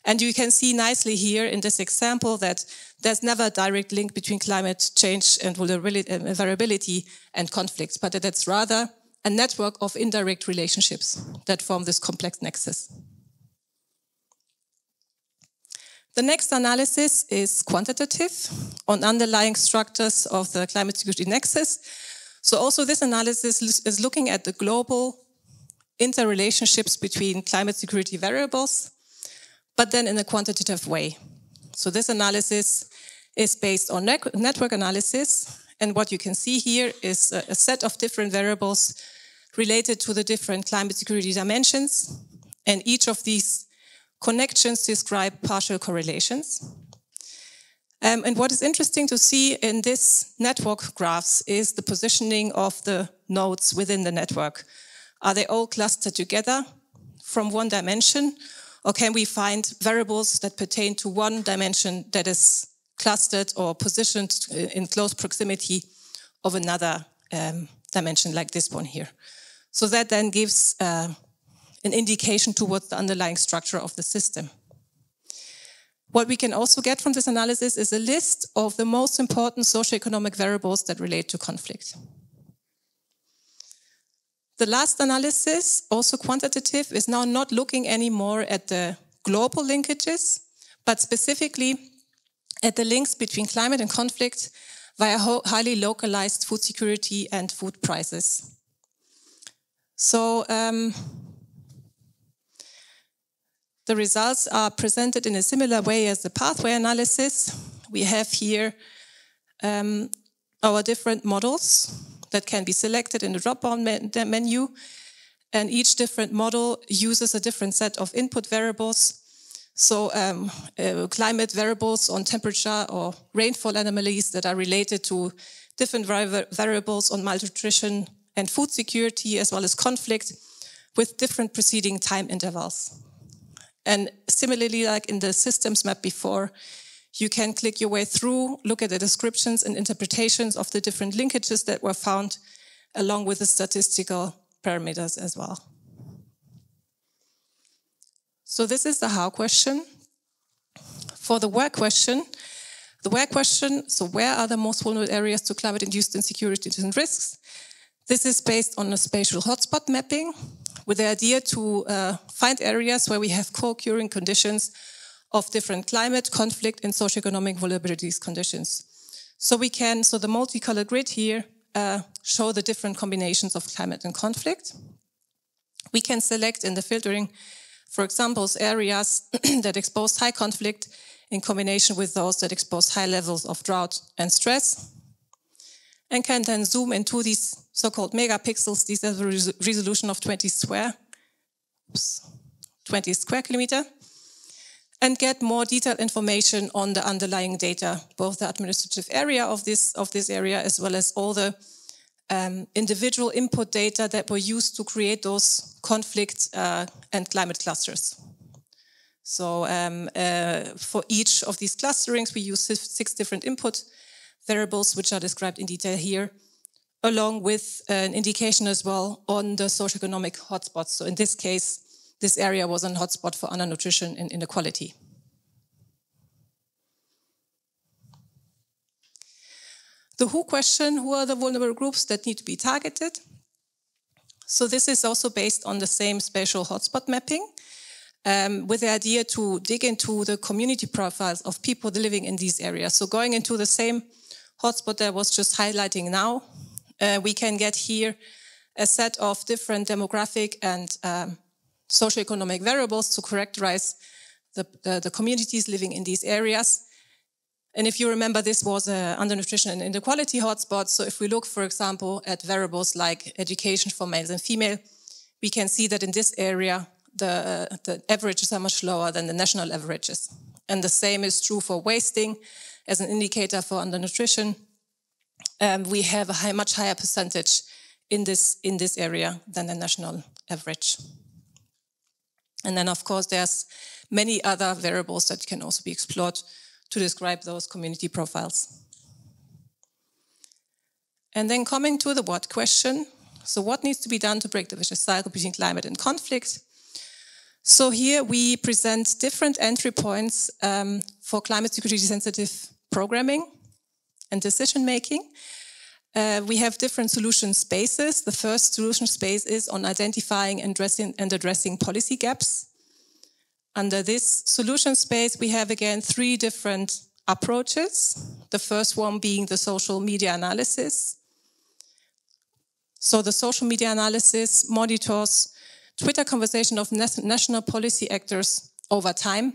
And you can see nicely here in this example that there's never a direct link between climate change and variability and conflicts, but that it's rather a network of indirect relationships that form this complex nexus. The next analysis is quantitative on underlying structures of the climate security nexus. So also this analysis is looking at the global interrelationships between climate security variables, but then in a quantitative way. So this analysis is based on network analysis. And what you can see here is a set of different variables related to the different climate security dimensions. And each of these connections describe partial correlations. And what is interesting to see in this network graphs is the positioning of the nodes within the network. Are they all clustered together from one dimension, or can we find variables that pertain to one dimension that is clustered or positioned in close proximity of another dimension like this one here. So that then gives an indication towards the underlying structure of the system. What we can also get from this analysis is a list of the most important socioeconomic variables that relate to conflict. The last analysis, also quantitative, is now not looking anymore at the global linkages, but specifically at the links between climate and conflict via highly localized food security and food prices. So the results are presented in a similar way as the pathway analysis. We have here our different models that can be selected in the drop-down menu, and each different model uses a different set of input variables. So climate variables on temperature or rainfall anomalies that are related to different variables on malnutrition and food security, as well as conflict, with different preceding time intervals. And similarly, like in the systems map before, you can click your way through, look at the descriptions and interpretations of the different linkages that were found, along with the statistical parameters as well. So this is the how question. For the where question, so where are the most vulnerable areas to climate-induced insecurities and risks? This is based on a spatial hotspot mapping, with the idea to find areas where we have co-occurring conditions of different climate, conflict, and socioeconomic vulnerabilities conditions. So the multicolored grid here show the different combinations of climate and conflict. We can select in the filtering, for example, areas that expose high conflict in combination with those that expose high levels of drought and stress, and can then zoom into these so-called megapixels. These have a resolution of 20 square kilometer, and get more detailed information on the underlying data, both the administrative area of this area, as well as all the individual input data that were used to create those conflict and climate clusters. So for each of these clusterings, we use 6 different input variables, which are described in detail here, along with an indication as well on the socioeconomic hotspots. So in this case, this area was a hotspot for undernutrition and inequality. The who question, who are the vulnerable groups that need to be targeted? So this is also based on the same spatial hotspot mapping, with the idea to dig into the community profiles of people living in these areas. So going into the same hotspot that I was just highlighting now, we can get here a set of different demographic and socioeconomic variables to characterize the communities living in these areas. And if you remember, this was an undernutrition and inequality hotspot. So if we look, for example, at variables like education for males and female, we can see that in this area, the averages are much lower than the national averages. And the same is true for wasting as an indicator for undernutrition. We have a much higher percentage in this area than the national average. And then, of course, there's many other variables that can also be explored to describe those community profiles. And then coming to the what question. So what needs to be done to break the vicious cycle between climate and conflict? So here we present different entry points for climate security sensitive programming and decision making. We have different solution spaces. The first solution space is on identifying and addressing policy gaps. Under this solution space, we have again 3 different approaches. The first one being the social media analysis. So the social media analysis monitors Twitter conversation of national policy actors over time,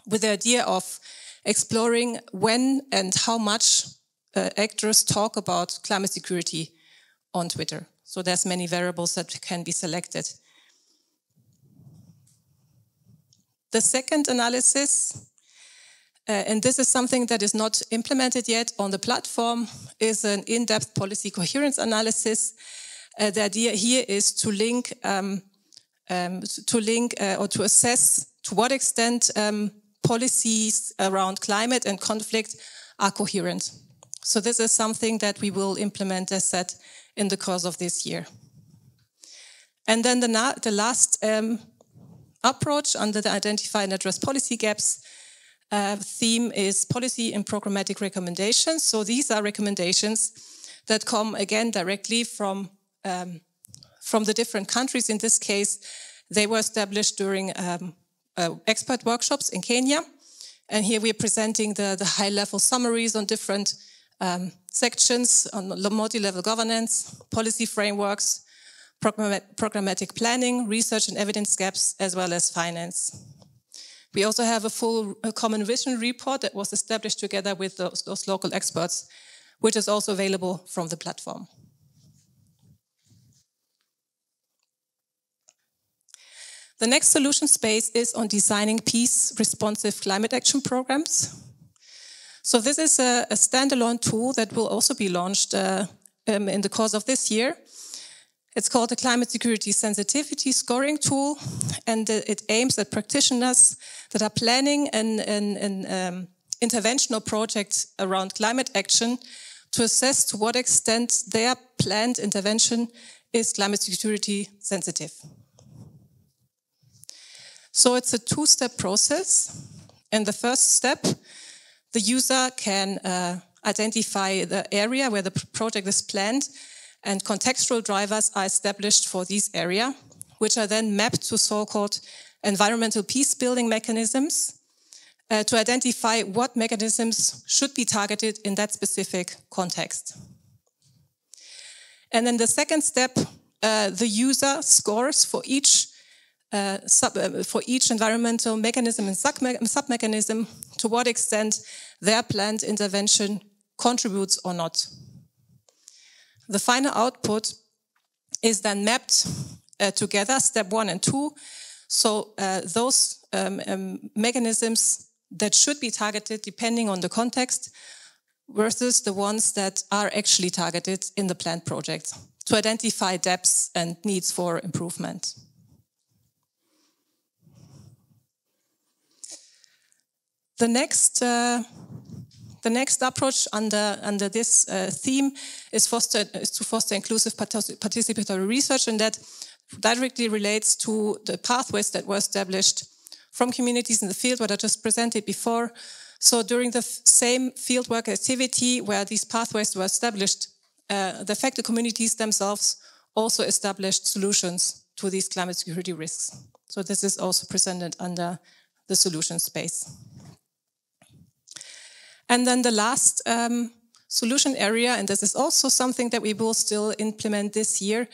with the idea of exploring when and how much actors talk about climate security on Twitter. So there's many variables that can be selected. The second analysis, and this is something that is not implemented yet on the platform, is an in-depth policy coherence analysis. The idea here is to link or to assess to what extent policies around climate and conflict are coherent. So this is something that we will implement, as said, in the course of this year. And then the last approach under the Identify and Address Policy Gaps theme is policy and programmatic recommendations. So these are recommendations that come again directly from the different countries. In this case, they were established during expert workshops in Kenya. And here we are presenting the high-level summaries on different sections on multi-level governance, policy frameworks, programmatic planning, research and evidence gaps, as well as finance. We also have a full common vision report that was established together with those local experts, which is also available from the platform. The next solution space is on designing peace-responsive climate action programs. So this is a standalone tool that will also be launched in the course of this year. It's called the Climate Security Sensitivity Scoring Tool, and it aims at practitioners that are planning an interventional project around climate action to assess to what extent their planned intervention is climate security sensitive. So it's a two-step process. In the first step, the user can identify the area where the project is planned, and contextual drivers are established for this area, which are then mapped to so-called environmental peace-building mechanisms to identify what mechanisms should be targeted in that specific context. And then the second step, the user scores for each environmental mechanism and sub-mechanism to what extent their planned intervention contributes or not. The final output is then mapped together, step 1 and 2. So those mechanisms that should be targeted depending on the context versus the ones that are actually targeted in the planned project to identify depths and needs for improvement. The next approach under this theme is to foster inclusive participatory research, and that directly relates to the pathways that were established from communities in the field, what I just presented before. So during the same fieldwork activity where these pathways were established, the affected communities themselves also established solutions to these climate security risks. So this is also presented under the solution space. And then the last solution area, and this is also something that we will still implement this year,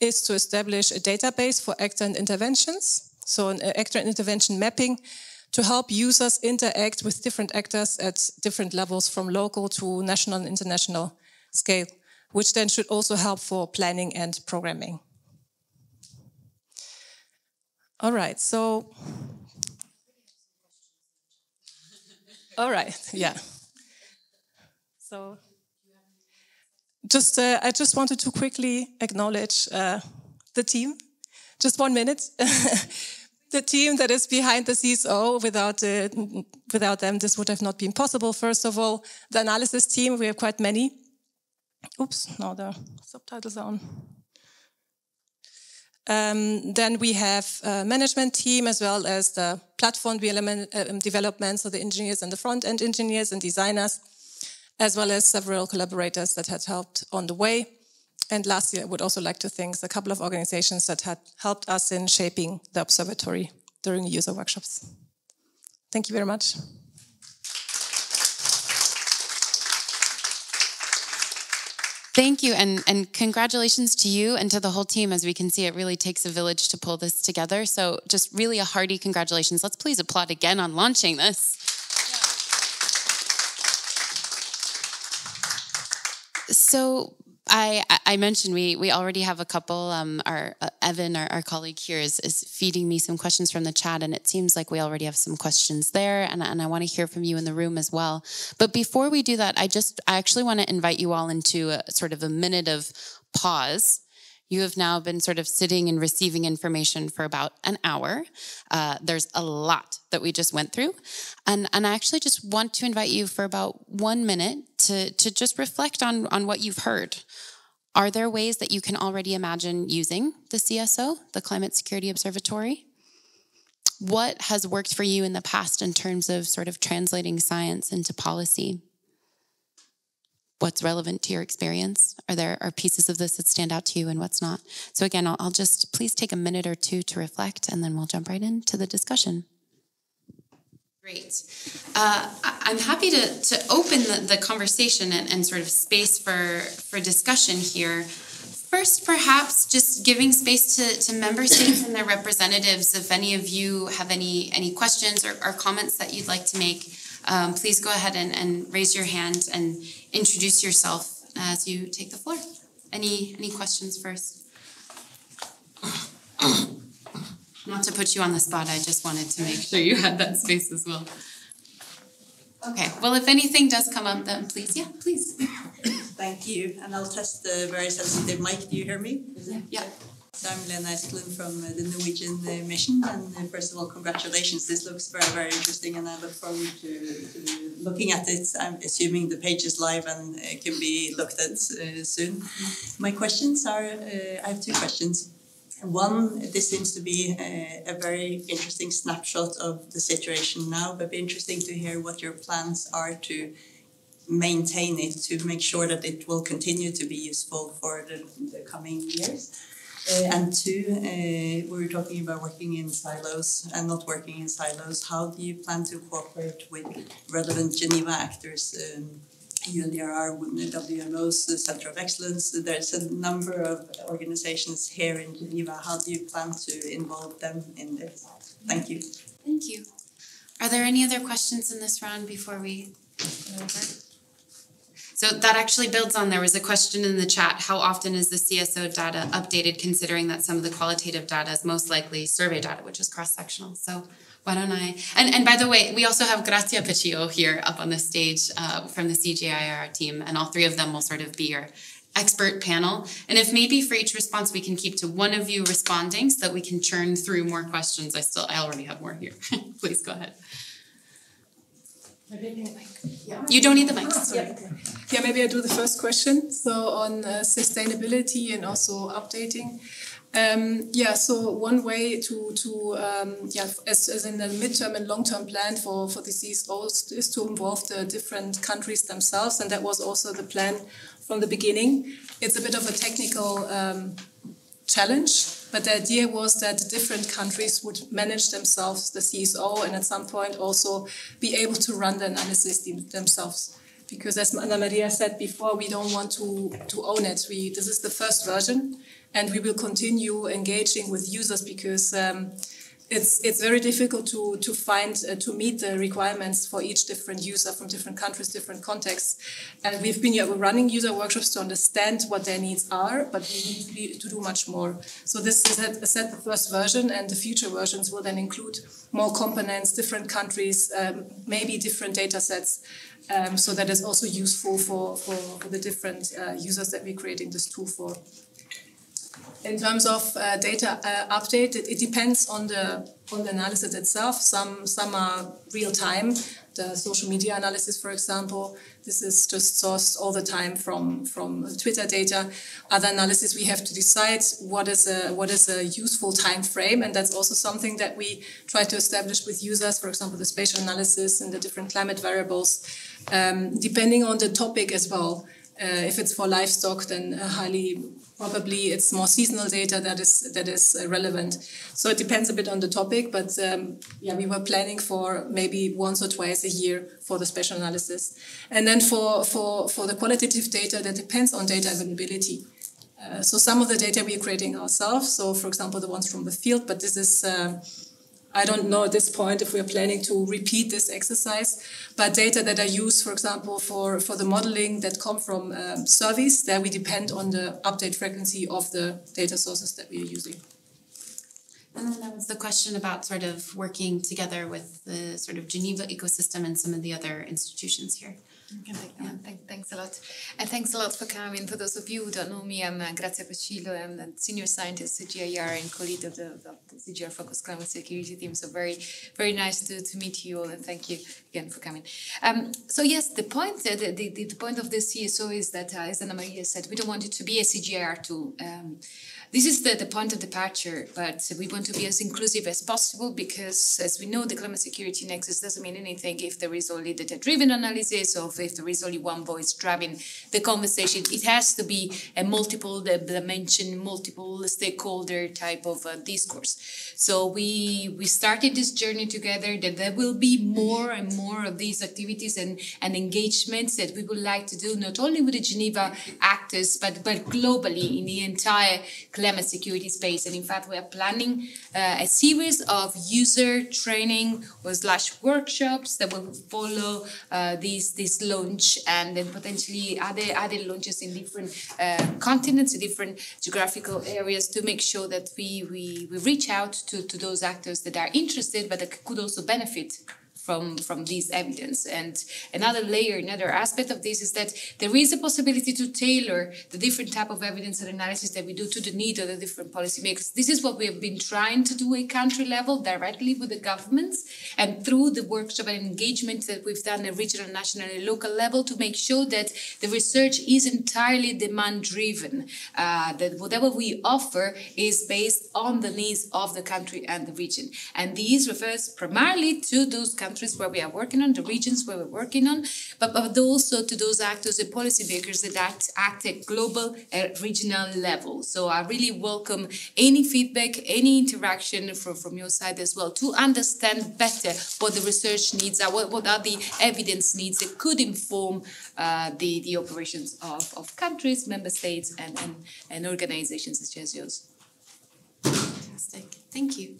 is to establish a database for actor and interventions. So an actor and intervention mapping to help users interact with different actors at different levels from local to national and international scale, which then should also help for planning and programming. All right, so... All right, yeah. So, I just wanted to quickly acknowledge the team. Just 1 minute. The team that is behind the CSO. Without them, this would have not been possible. First of all, the analysis team. We have quite many. Oops, no, the subtitles are on. Then we have a management team as well as the platform development, so the engineers and the front-end engineers and designers, as well as several collaborators that had helped on the way. And lastly, I would also like to thank a couple of organizations that had helped us in shaping the observatory during user workshops. Thank you very much. Thank you, and congratulations to you and to the whole team. As we can see, it really takes a village to pull this together. So just really a hearty congratulations. Let's please applaud again on launching this. So I mentioned we already have a couple. Evan, our colleague here, is feeding me some questions from the chat, and it seems like we already have some questions there, and I want to hear from you in the room as well. But before we do that, I actually want to invite you all into a sort of a minute of pause. You have now been sort of sitting and receiving information for about an hour. There's a lot that we just went through. And I actually just want to invite you for about 1 minute to just reflect on what you've heard. Are there ways that you can already imagine using the CSO, the Climate Security Observatory? What has worked for you in the past in terms of sort of translating science into policy? What's relevant to your experience? Are pieces of this that stand out to you and what's not? So again, I'll just please take a minute or two to reflect, and then we'll jump right into the discussion. Great. I'm happy to open the conversation and sort of space for discussion here. First, perhaps just giving space to member states and their representatives. If any of you have any questions or comments that you'd like to make, please go ahead and raise your hand and introduce yourself as you take the floor. Any questions first? Not to put you on the spot, I just wanted to make sure you had that space as well. Okay, well, if anything does come up, then please. Thank you, and I'll test the very sensitive mic. Do you hear me? Yeah. So I'm Lena Esklund from the Norwegian mission, and first of all, congratulations. This looks very, very interesting, and I look forward to looking at it. I'm assuming the page is live and can be looked at soon. My questions are, I have two questions. One, this seems to be a very interesting snapshot of the situation now, but it'd be interesting to hear what your plans are to maintain it, to make sure that it will continue to be useful for the coming years. And two, we were talking about working in silos and not working in silos. How do you plan to cooperate with relevant Geneva actors, UNDRR, WMO's Center of Excellence? There's a number of organizations here in Geneva. How do you plan to involve them in this? Thank you. Thank you. Are there any other questions in this round before we go over? So that actually builds on, there was a question in the chat, how often is the CSO data updated, considering that some of the qualitative data is most likely survey data, which is cross-sectional. So why don't I, and by the way, we also have Gracia Piccio here up on the stage from the CGIAR team, and all three of them will sort of be your expert panel. And if maybe for each response we can keep to one of you responding so that we can churn through more questions. I already have more here. Please go ahead. You don't need the mic. Yeah, maybe I do the first question. So on sustainability and also updating. So one way as in the midterm and long-term plan for the CSOs is to involve the different countries themselves, and that was also the plan from the beginning. It's a bit of a technical challenge, but the idea was that the different countries would manage themselves, the CSO, and at some point also be able to run the analysis themselves. Because as Anna Maria said before, we don't want to own it. This is the first version, and we will continue engaging with users because it's very difficult to find to meet the requirements for each different user from different countries, different contexts. And we've been running user workshops to understand what their needs are, but we need to do much more. So this is the first version, and the future versions will then include more components, different countries, maybe different data sets. So that is also useful for the different users that we're creating this tool for. In terms of data update, it depends on the analysis itself. Some are real time. The social media analysis, for example, this is just sourced all the time from Twitter data. Other analysis, we have to decide what is a useful time frame, and that's also something that we try to establish with users. For example, the spatial analysis and the different climate variables, depending on the topic as well. If it's for livestock, then probably it's more seasonal data that is relevant. So it depends a bit on the topic, but we were planning for maybe once or twice a year for the spatial analysis. And then for the qualitative data, that depends on data availability. So some of the data we are creating ourselves. So for example, the ones from the field, but this is, I don't know at this point if we're planning to repeat this exercise, but data that are used, for example, for the modeling that come from surveys, there we depend on the update frequency of the data sources that we are using. And then there was the question about sort of working together with the sort of Geneva ecosystem and some of the other institutions here. Thanks a lot. And thanks a lot for coming. For those of you who don't know me, I'm Grazia Pacillo. I'm the senior scientist at CGIAR and co-lead of the CGIAR focused climate security team. So very, very nice to meet you all, and thank you again for coming. So yes, the point of the CSO is that, as Anna Maria said, we don't want it to be a CGIAR tool. This is the point of departure, but we want to be as inclusive as possible because, as we know, the climate security nexus doesn't mean anything if there is only data-driven analysis or if there is only one voice driving the conversation. It has to be a multiple dimension, multiple stakeholder type of discourse. So we started this journey together, that there will be more and more of these activities and engagements that we would like to do, not only with the Geneva actors, but globally in the entire climate security space. And in fact, we are planning a series of user training or / workshops that will follow this launch, and then potentially other launches in different continents, in different geographical areas, to make sure that we reach out to those actors that are interested, but that could also benefit from this evidence. And another layer, another aspect of this is that there is a possibility to tailor the different type of evidence and analysis that we do to the need of the different policymakers. This is what we have been trying to do at country level, directly with the governments, and through the workshop and engagement that we've done at regional, national, and local level, to make sure that the research is entirely demand-driven, that whatever we offer is based on the needs of the country and the region. And this refers primarily to those countries where we are working on, the regions where we're working on, but also to those actors and policymakers that act at global and regional level. So I really welcome any feedback, any interaction from your side as well, to understand better what the research needs are, what are the evidence needs that could inform the operations of countries, member states, and organizations such as yours. Fantastic. Thank you.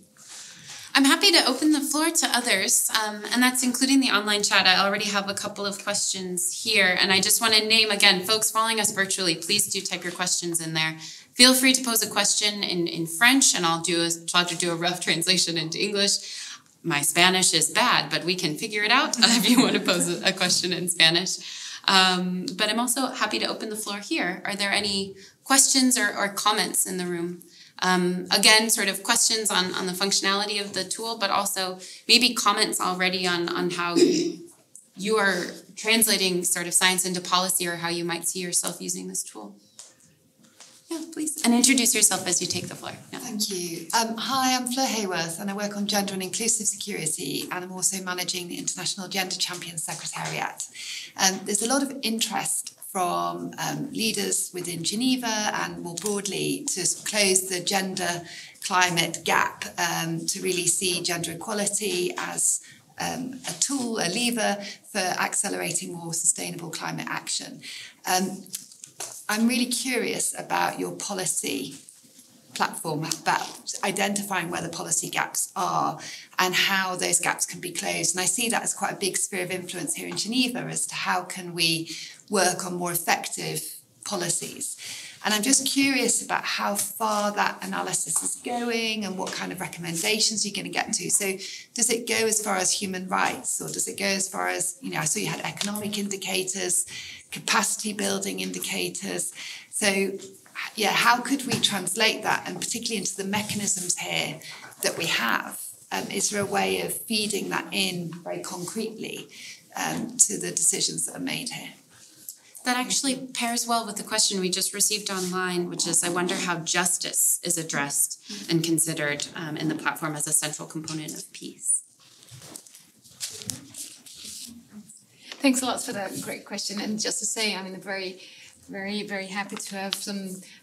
I'm happy to open the floor to others, and that's including the online chat. I already have a couple of questions here, and I just want to name, again, folks following us virtually, please do type your questions in there. Feel free to pose a question in French, and I'll try to do a rough translation into English. My Spanish is bad, but we can figure it out if you want to pose a question in Spanish. But I'm also happy to open the floor here. Are there any questions or comments in the room? Again, sort of questions on the functionality of the tool, but also maybe comments already on how you are translating sort of science into policy, or how you might see yourself using this tool. Yeah, please. And introduce yourself as you take the floor. Yeah. Thank you. Hi, I'm Fleur Hayworth, and I work on gender and inclusive security, and I'm also managing the International Gender Champions Secretariat. There's a lot of interest from leaders within Geneva and more broadly to close the gender climate gap, to really see gender equality as a tool, a lever for accelerating more sustainable climate action. I'm really curious about your policy platform, about identifying where the policy gaps are and how those gaps can be closed. And I see that as quite a big sphere of influence here in Geneva as to how can we work on more effective policies. And I'm just curious about how far that analysis is going and what kind of recommendations you're going to get to. So does it go as far as human rights, or does it go as far as, I saw you had economic indicators, capacity building indicators. So yeah, how could we translate that, and particularly into the mechanisms here that we have? Is there a way of feeding that in very concretely to the decisions that are made here? That actually pairs well with the question we just received online, which is, I wonder how justice is addressed and considered in the platform as a central component of peace. Thanks a lot for that great question. And just to say, I'm very, very happy to have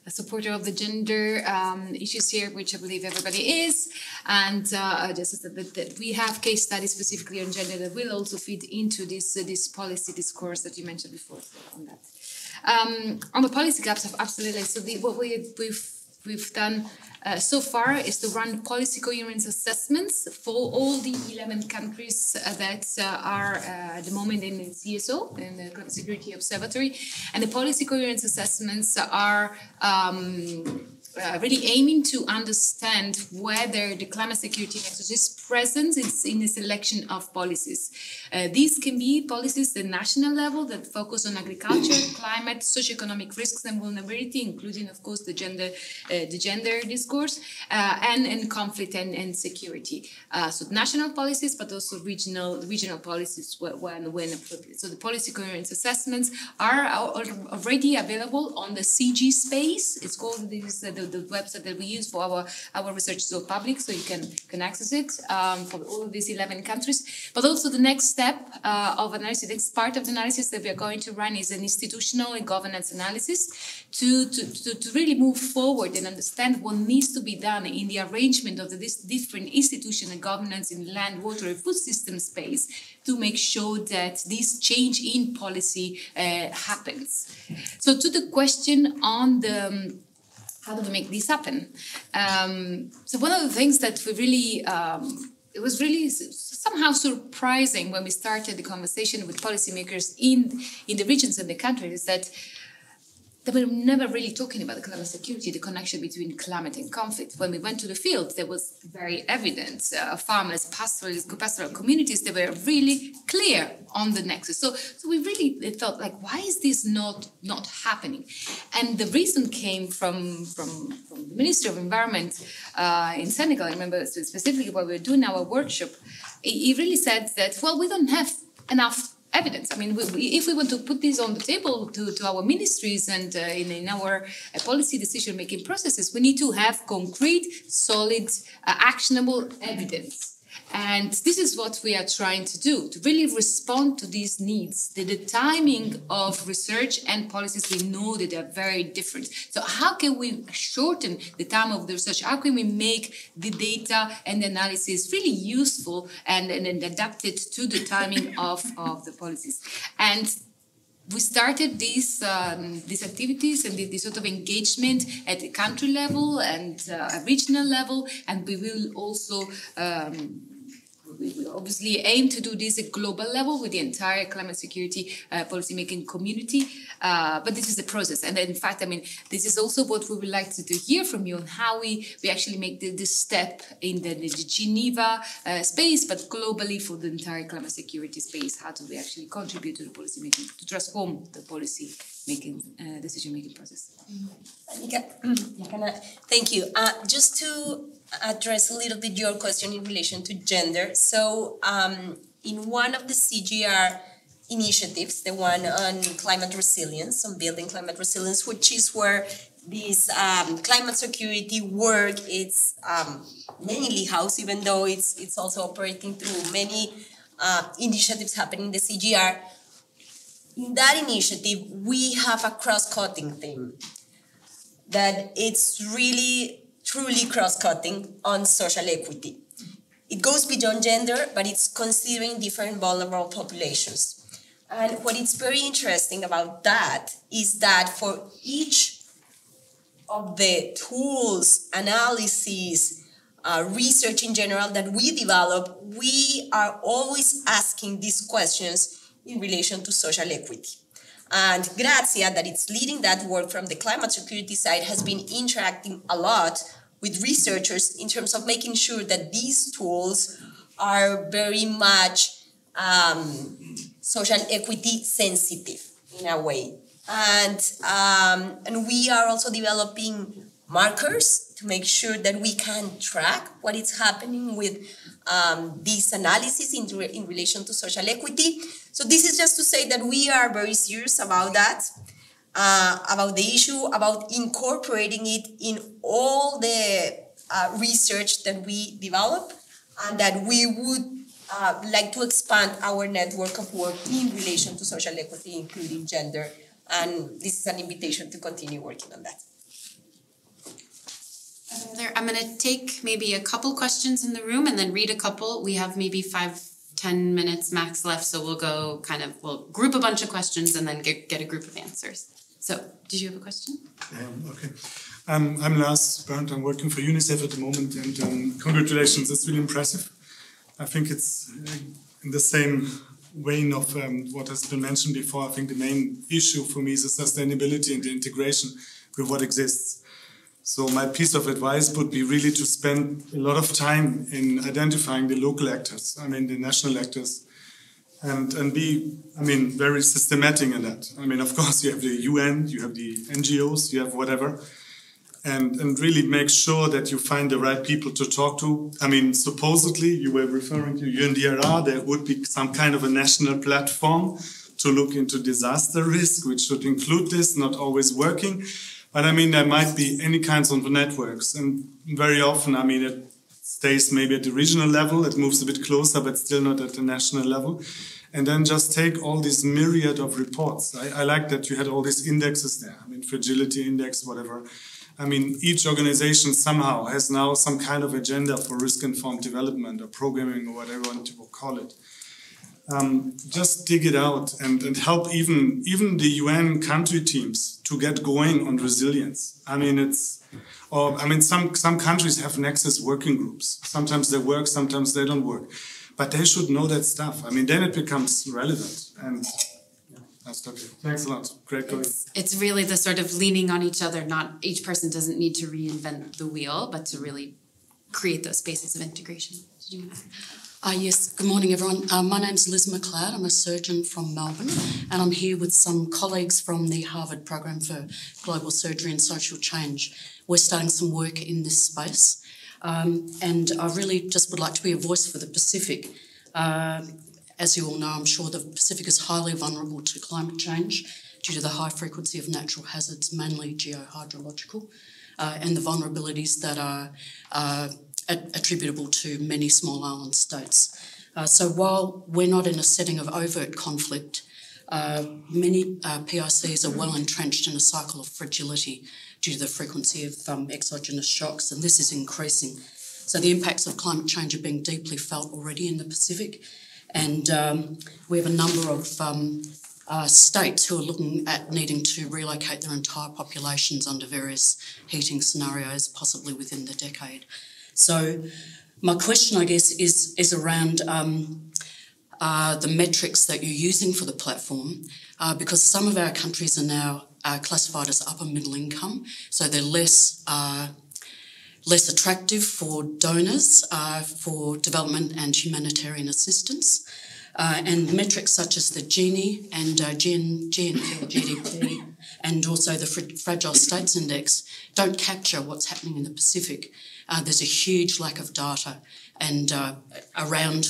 a supporter of the gender issues here, which I believe everybody is. And just that we have case studies specifically on gender that will also feed into this policy discourse that you mentioned before. So on that, on the policy gaps, absolutely. So what we've done so far is to run policy coherence assessments for all the 11 countries that are at the moment in the CSO, in the Climate Security Observatory. And the policy coherence assessments are really aiming to understand whether the climate security nexus is present in the selection of policies. These can be policies at the national level that focus on agriculture, climate, socioeconomic risks and vulnerability, including, of course, the gender discourse, and conflict and security. So national policies, but also regional policies when appropriate. So the policy coherence assessments are already available on the CG space. It's called, this is the website that we use for our research. So public, so you can access it for all of these 11 countries. But also the next step of analysis, the next part of the analysis that we are going to run is an institutional and governance analysis to really move forward and understand what needs to be done in the arrangement of this different institutional and governance in land, water, and food system space to make sure that this change in policy happens. So to the question on the how do we make this happen? So one of the things that we really, it was really somehow surprising when we started the conversation with policymakers in the regions and the countries is that they were never really talking about the climate security, the connection between climate and conflict. When we went to the field, there was very evident. Farmers, pastoral communities, they were really clear on the nexus. So we really thought, like, why is this not happening? And the reason came from the Ministry of Environment in Senegal. I remember specifically while we were doing our workshop, he really said that, well, we don't have enough evidence. I mean, if we want to put this on the table to our ministries and in our policy decision-making processes, we need to have concrete, solid, actionable evidence. And this is what we are trying to do, to really respond to these needs. The timing of research and policies, we know that they're very different. So how can we shorten the time of the research? How can we make the data and the analysis really useful and adapt it to the timing of the policies? And we started these activities and this sort of engagement at the country level and a regional level, and we will also we obviously aim to do this at global level with the entire climate security policymaking community, but this is a process. And in fact, I mean, this is also what we would like to hear from you on how we actually make this step in the Geneva space, but globally for the entire climate security space. How do we actually contribute to the policymaking, to transform the policy-making, decision-making process? Thank you. Just to address a little bit your question in relation to gender. So in one of the CGIAR initiatives, the one on climate resilience, on building climate resilience, which is where this climate security work is mainly housed, even though it's also operating through many initiatives happening in the CGIAR. In that initiative, we have a cross-cutting theme that it's really truly cross-cutting on social equity. It goes beyond gender, but it's considering different vulnerable populations. And what is very interesting about that is that for each of the tools, analyses, research in general that we develop, we are always asking these questions in relation to social equity. And Grazia, that it's leading that work from the climate security side, has been interacting a lot with researchers in terms of making sure that these tools are very much social equity sensitive in a way. And we are also developing markers to make sure that we can track what is happening with these analyses in relation to social equity. So this is just to say that we are very serious about that, about the issue, about incorporating it in all the research that we develop, and that we would like to expand our network of work in relation to social equity, including gender. And this is an invitation to continue working on that. I'm going to take maybe a couple questions in the room and then read a couple. We have maybe 5-10 minutes max left, so we'll group a bunch of questions and then get a group of answers. So, did you have a question? Okay. I'm Lars Bernd. I'm working for UNICEF at the moment, and congratulations. It's really impressive. I think it's in the same vein of what has been mentioned before. I think the main issue for me is the sustainability and the integration with what exists. So my piece of advice would be really to spend a lot of time in identifying the local actors, I mean the national actors, and be, I mean, very systematic in that. I mean, of course, you have the UN, you have the NGOs, you have whatever, and really make sure that you find the right people to talk to. I mean, supposedly, you were referring to UNDRR, there would be some kind of a national platform to look into disaster risk, which should include this, not always working. But I mean, there might be any kinds of networks. And very often, I mean, it stays maybe at the regional level, it moves a bit closer, but still not at the national level. And then just take all this myriad of reports. I like that you had all these indexes there. I mean, fragility index, whatever. I mean, each organization somehow has now some kind of agenda for risk-informed development or programming or whatever you want to call it. Just dig it out and help even the UN country teams to get going on resilience. I mean, some countries have nexus working groups. Sometimes they work, sometimes they don't work. But they should know that stuff. I mean, then it becomes relevant. And I'll stop here. Thanks a lot. Great going. It's really the sort of leaning on each other. Not each person doesn't need to reinvent the wheel, but to really create those spaces of integration. Yes, good morning everyone. My name's Liz McLeod. I'm a surgeon from Melbourne and I'm here with some colleagues from the Harvard Program for Global Surgery and Social Change. We're starting some work in this space and I really just would like to be a voice for the Pacific. As you all know, I'm sure the Pacific is highly vulnerable to climate change due to the high frequency of natural hazards, mainly geohydrological, and the vulnerabilities that are attributable to many small island states. So while we're not in a setting of overt conflict, many PICs are well entrenched in a cycle of fragility due to the frequency of exogenous shocks, and this is increasing. So the impacts of climate change are being deeply felt already in the Pacific, and we have a number of states who are looking at needing to relocate their entire populations under various heating scenarios, possibly within the decade. So my question, I guess, is around the metrics that you're using for the platform, because some of our countries are now classified as upper middle income, so they're less attractive for donors for development and humanitarian assistance. And metrics such as the Gini and GNP or GDP and also the Fragile States Index don't capture what's happening in the Pacific. There's a huge lack of data and around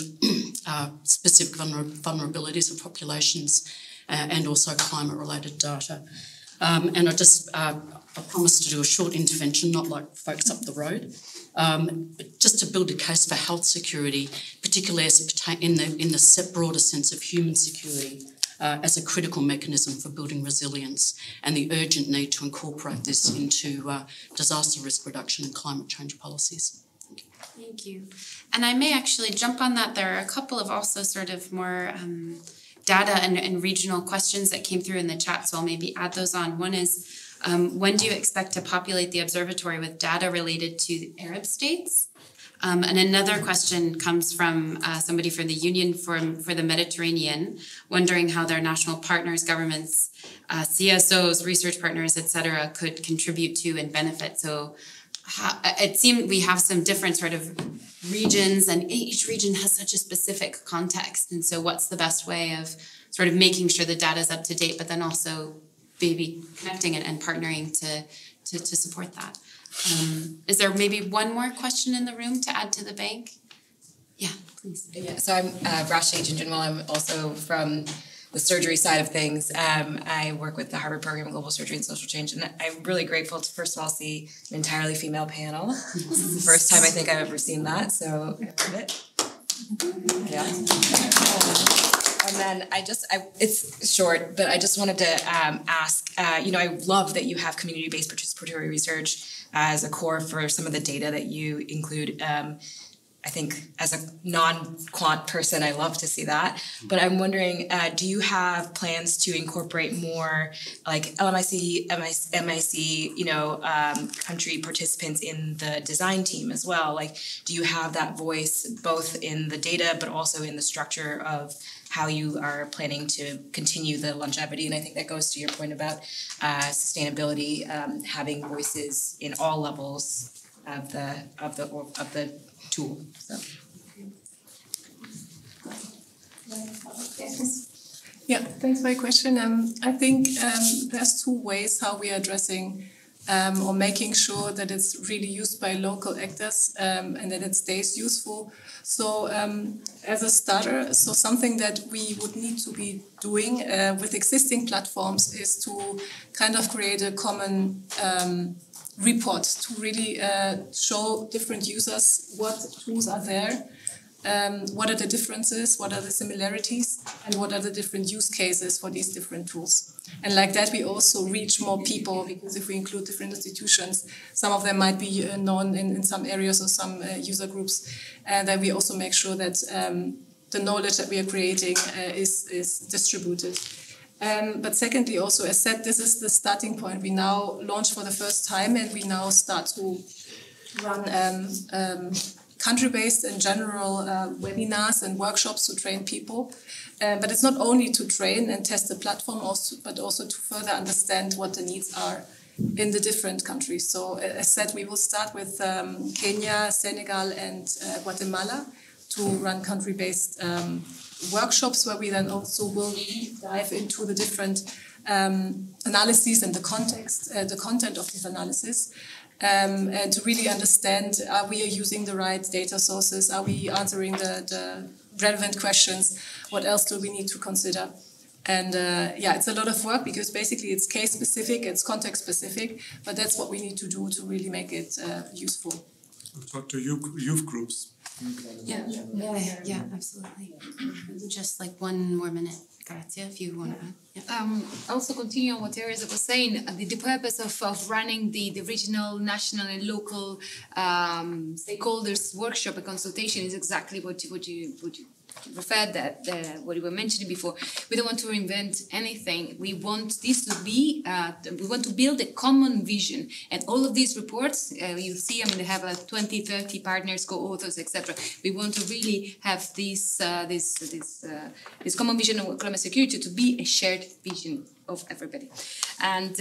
specific vulnerabilities of populations and also climate-related data. And I promised to do a short intervention, not like folks up the road, but just to build a case for health security, particularly in the broader sense of human security, as a critical mechanism for building resilience and the urgent need to incorporate this into disaster risk reduction and climate change policies. Thank you. And I may actually jump on that. There are a couple of also sort of more data and regional questions that came through in the chat, so I'll maybe add those on. One is, when do you expect to populate the observatory with data related to the Arab states? And another question comes from somebody from the Union for the Mediterranean, wondering how their national partners, governments, CSOs, research partners, etc., could contribute to and benefit. So it seemed we have some different sort of regions, and each region has such a specific context. And so what's the best way of sort of making sure the data is up to date, but then also maybe connecting and partnering to support that? Is there maybe one more question in the room to add to the bank? Yeah, please. Yeah, so I'm Rashid Jinjinwal. I'm also from the surgery side of things. I work with the Harvard Program of Global Surgery and Social Change, and I'm really grateful to, first of all, see an entirely female panel. This is the first time I think I've ever seen that, so I love it. Yeah. And then it's short, but I just wanted to ask, I love that you have community-based participatory research as a core for some of the data that you include. I think as a non-quant person, I love to see that. But I'm wondering, do you have plans to incorporate more like LMIC, MIC, country participants in the design team as well? Like, do you have that voice both in the data, but also in the structure of how you are planning to continue the longevity. And I think that goes to your point about sustainability, having voices in all levels of the tool. So. Yeah, thanks for your question. I think there's two ways how we are addressing or making sure that it's really used by local actors and that it stays useful. So as a starter, so something that we would need to be doing with existing platforms is to kind of create a common report to really show different users what tools are there, what are the differences, what are the similarities, and what are the different use cases for these different tools. And like that, we also reach more people, because if we include different institutions, some of them might be known in some areas or some user groups, and then we also make sure that the knowledge that we are creating is distributed. But secondly, also, as said, this is the starting point. We now launch for the first time, and we now start to run country-based and general webinars and workshops to train people. But it's not only to train and test the platform, but also to further understand what the needs are in the different countries. So as said, we will start with Kenya, Senegal, and Guatemala to run country-based workshops, where we then also will dive into the different analyses and the content of these analyses. And to really understand, are we using the right data sources? Are we answering the relevant questions? What else do we need to consider? And yeah, it's a lot of work, because basically it's case specific, it's context specific, but that's what we need to do to really make it useful. We'll talk to youth groups. Yeah, absolutely. Just like one more minute. Grazia, if you want to. Also continue on what Teresa was saying, the purpose of running the regional, national and local stakeholders workshop and consultation is exactly what you referred that what you were mentioning before. We don't want to reinvent anything. We want this to be, we want to build a common vision. And all of these reports, you'll see, they have like 20, 30 partners, co-authors, etc. We want to really have this common vision of climate security to be a shared vision of everybody. And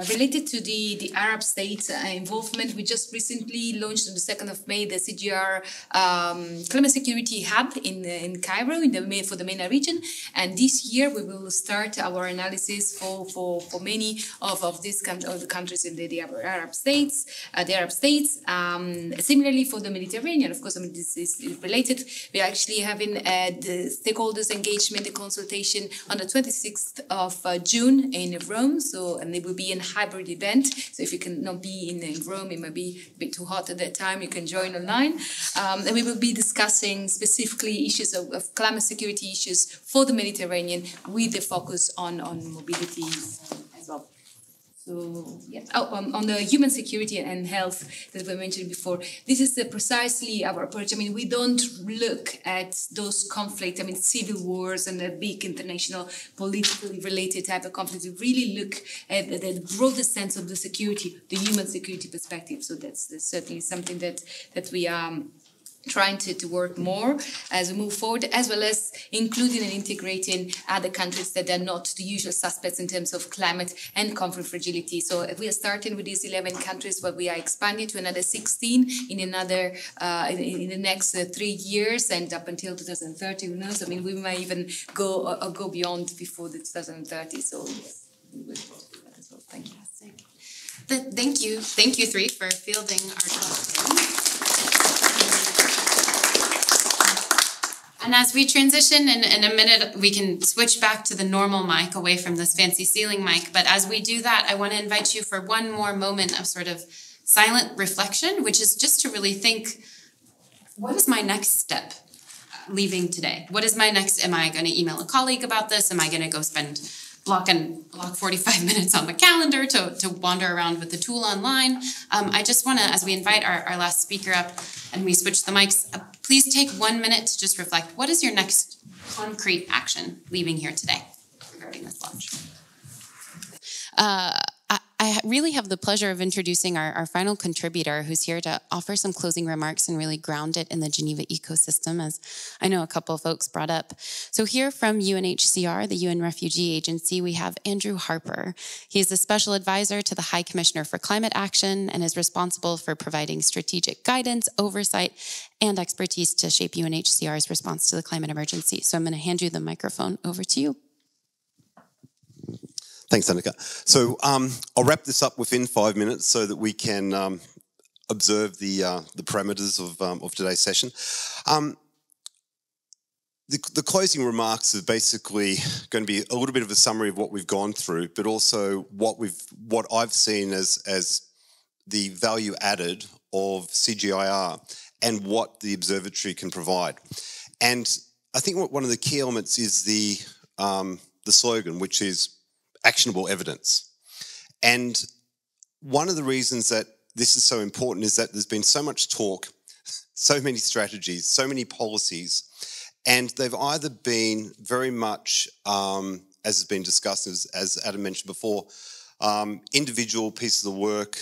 related to the Arab states involvement, we just recently launched on the 2nd of May the CGIAR Climate Security Hub in Cairo for the MENA region. And this year we will start our analysis for many of these countries in the Arab states. Similarly for the Mediterranean, of course, this is related. We are actually having the stakeholders engagement and consultation on the 26th of June in Rome, and it will be a hybrid event. So if you cannot be in Rome, it might be a bit too hot at that time, you can join online. And we will be discussing specifically issues of climate security issues for the Mediterranean, with the focus on mobility as well. So, yeah. On the human security and health that we mentioned before, this is precisely our approach. We don't look at those conflicts, civil wars and the big international politically related type of conflicts. We really look at the broader sense of the security, the human security perspective. So that's certainly something that we are trying to work more as we move forward, as well as including and integrating other countries that are not the usual suspects in terms of climate and conflict fragility. So we are starting with these 11 countries, but we are expanding to another 16 in another in the next 3 years, and up until 2030, who knows? We might even go beyond before the 2030. So yes, we will do that as well. Thank you. Thank you three for fielding our question. And as we transition in a minute, we can switch back to the normal mic away from this fancy ceiling mic. But as we do that, I want to invite you for one more moment of sort of silent reflection, which is just to really think, what is my next step leaving today? What is my next? Am I going to email a colleague about this? Am I going to go block 45 minutes on the calendar to wander around with the tool online? I just want to, as we invite our last speaker up and we switch the mics, please take 1 minute to just reflect. What is your next concrete action leaving here today regarding this launch? I I really have the pleasure of introducing our final contributor, who's here to offer some closing remarks and really ground it in the Geneva ecosystem, as I know a couple of folks brought up. So here from UNHCR, the UN Refugee Agency, we have Andrew Harper. He is the Special Advisor to the High Commissioner for Climate Action and is responsible for providing strategic guidance, oversight, and expertise to shape UNHCR's response to the climate emergency. So I'm going to hand you the microphone over to you. Thanks, Annika. So I'll wrap this up within 5 minutes so that we can observe the parameters of today's session. The closing remarks are basically going to be a little bit of a summary of what we've gone through, but also what I've seen as the value added of CGIAR and what the observatory can provide. And I think one of the key elements is the slogan, which is actionable evidence. And one of the reasons that this is so important is that there's been so much talk, so many strategies, so many policies, and they've either been very much, as has been discussed, as Adam mentioned before, individual pieces of work,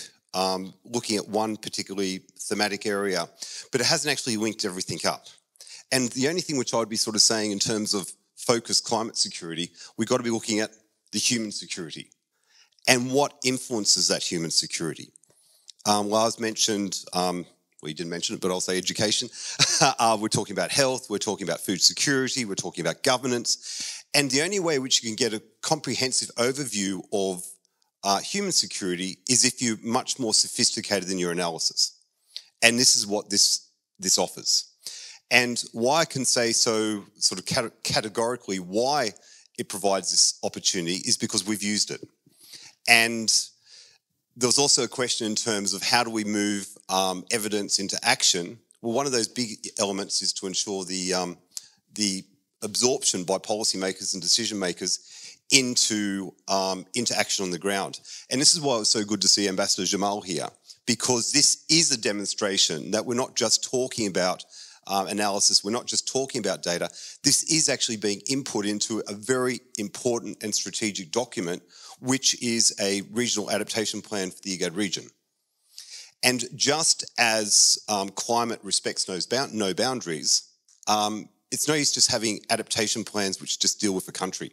looking at one particularly thematic area, but it hasn't actually linked everything up. And the only thing which I would be sort of saying in terms of focused climate security, we've got to be looking at the human security and what influences that human security. Lars mentioned, well, he didn't mention it, but I'll say education. We're talking about health, we're talking about food security, we're talking about governance. And the only way which you can get a comprehensive overview of human security is if you're much more sophisticated in your analysis. And this is what this offers. And why I can say so sort of categorically why it provides this opportunity is because we've used it. And there was also a question in terms of how do we move evidence into action. Well, one of those big elements is to ensure the absorption by policymakers and decision makers into action on the ground. And this is why it was so good to see Ambassador Jamal here, because this is a demonstration that we're not just talking about analysis, we're not just talking about data. This is actually being input into a very important and strategic document, which is a regional adaptation plan for the IGAD region. And just as climate respects no boundaries, it's no use just having adaptation plans which just deal with a country.